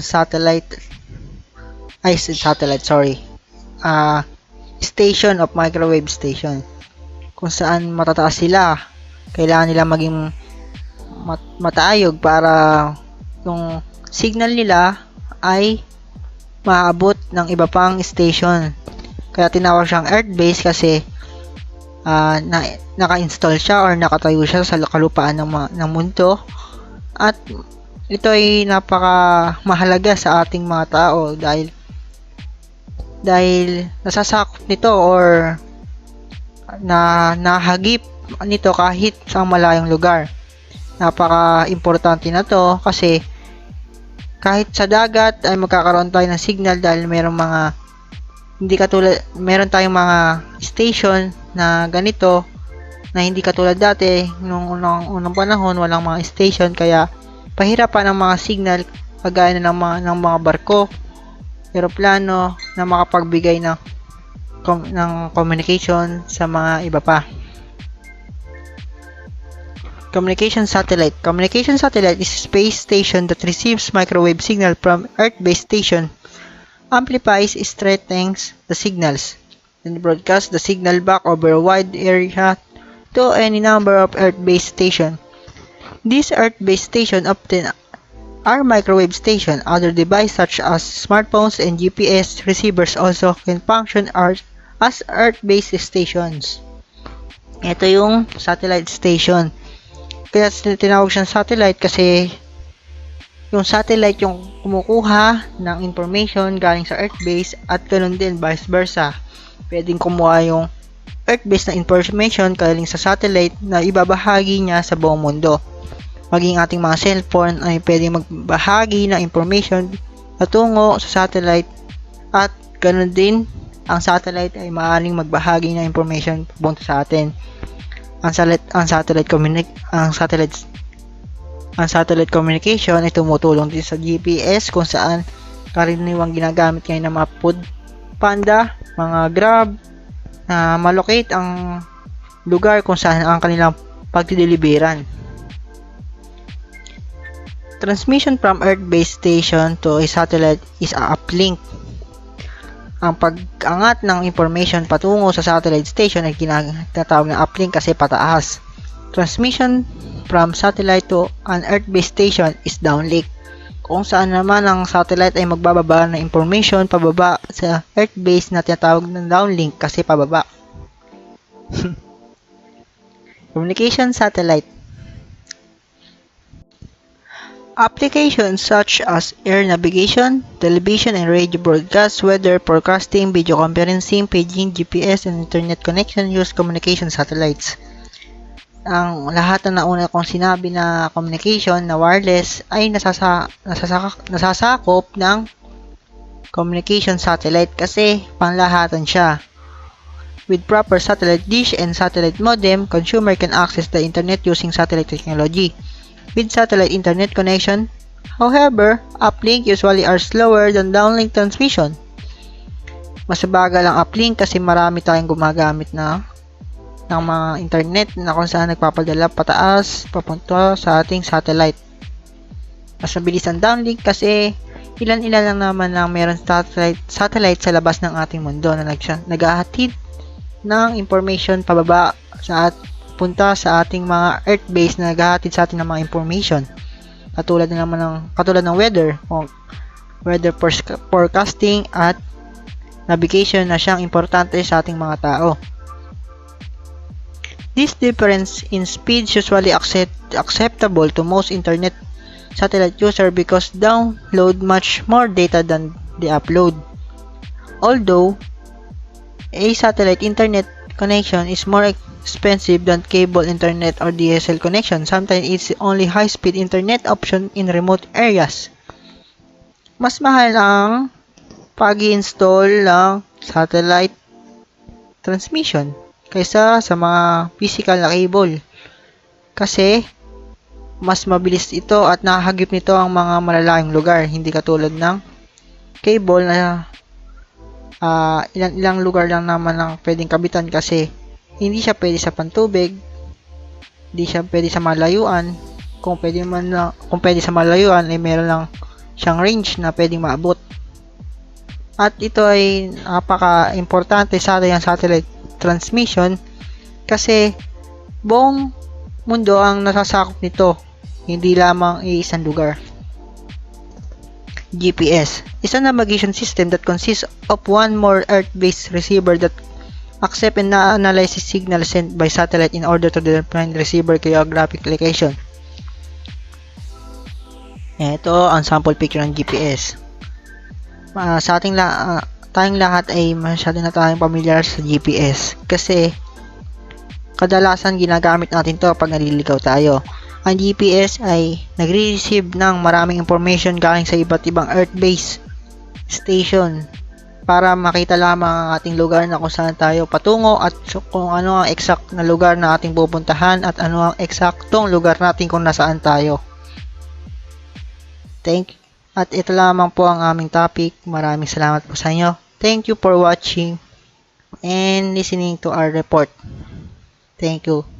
B: station of microwave station. Kung saan matataas sila, kailangan nila maging matayog para yung signal nila ay maabot ng iba pang station. Kaya tinawag siyang earth-based kasi naka-install siya or nakatayo siya sa kalupaan ng mundo, at ito ay napaka mahalaga sa ating mga tao dahil nasasakop nito or nahagip nito kahit sa malayong lugar. Napaka-importante na to kasi kahit sa dagat ay magkakaroon tayo ng signal dahil meron tayong mga station na ganito na hindi katulad dati nung unang panahon, walang mga station kaya pahirapan ang mga signal kagaya ng mga barko, eroplano na makapagbigay ng communication sa mga iba pa. Communication satellite. Communication satellite is a space station that receives microwave signal from Earth-based station, amplifies, strengthens the signals, and broadcasts the signal back over a wide area to any number of Earth-based station. These Earth-based station often are microwave station. Other devices such as smartphones and GPS receivers also can function as Earth-based stations. Ito yung satellite station. Kaya tinawag siyang satellite kasi yung satellite yung kumukuha ng information galing sa Earth base at ganoon din vice versa. Pwedeng kumuha yung Earth base na information galing sa satellite na ibabahagi niya sa buong mundo. Maging ating mga cellphone ay pwedeng magbahagi ng information patungo sa satellite at ganoon din ang satellite ay maaaring magbahagi ng information papunta sa atin. Ang satellite communication ay tumutulong din sa GPS kung saan karaniwang ginagamit ngayon ng mga food panda, mga Grab na malocate ang lugar kung saan ang kanilang pagdideliveran. Transmission from Earth-based station to a satellite is a uplink. Ang pag-angat ng information patungo sa satellite station ay tinatawag na uplink kasi pataas. Transmission from satellite to an Earth-based station is downlink, kung saan naman ang satellite ay magbababa ng information pababa sa Earth-based na tinatawag ng downlink kasi pababa. Communication satellite. Applications such as air navigation, television and radio broadcast, weather forecasting, video conferencing, paging, GPS, and internet connection use communication satellites. Ang lahat na nauna kong sinabi na communication na wireless ay nasasakop ng communication satellite kasi panglahatan siya. With proper satellite dish and satellite modem, consumer can access the internet using satellite technology. With satellite internet connection, however, uplink usually are slower than downlink transmission. Mas bagal ang uplink kasi marami tayong gumagamit ng mga internet na kung saan nagpapadala pataas papunta sa ating satellite. Mas mabilis ang downlink kasi ilan-ilan lang naman ang meron satellite sa labas ng ating mundo na naghahatid ng information pababa sa punta sa ating mga Earth base na naghahatid sa atin ng mga information. Katulad ng weather forecasting at navigation na siyang importante sa ating mga tao. This difference in speed is usually acceptable to most internet satellite user because download much more data than they upload. Although a satellite internet connection is more expensive than cable internet or DSL connection. Sometimes it's only high-speed internet option in remote areas. Mas mahal ang pag-install ng satellite transmission kaysa sa mga physical na cable. Kasi mas mabilis ito at nakahagip nito ang mga malalayong lugar. Hindi katulad ng cable na ilang lugar lang naman ang pwedeng kabitan kasi hindi siya pwede sa pantubig, hindi siya pwede sa malayuan. Kung pwede sa malayuan ay meron lang siyang range na pwedeng maabot. At ito ay napaka-importante sa ating satellite transmission kasi buong mundo ang nasasakop nito, hindi lamang isang lugar. GPS is a navigation system that consists of one more Earth-based receiver that accept and analyze signals sent by satellite in order to determine receiver geographic location. Ito ang sample picture ng GPS. Sa tayong lahat ay masyado na tayong familiar sa GPS kasi kadalasan ginagamit natin to pag naliligaw tayo. Ang GPS ay nagre-receive ng maraming information galing sa iba't ibang Earth-based station para makita lamang ang ating lugar na kung saan tayo patungo at kung ano ang exact na lugar na ating pupuntahan at ano ang eksaktong lugar natin kung nasaan tayo. At ito lamang po ang aming topic. Maraming salamat po sa inyo. Thank you for watching and listening to our report. Thank you.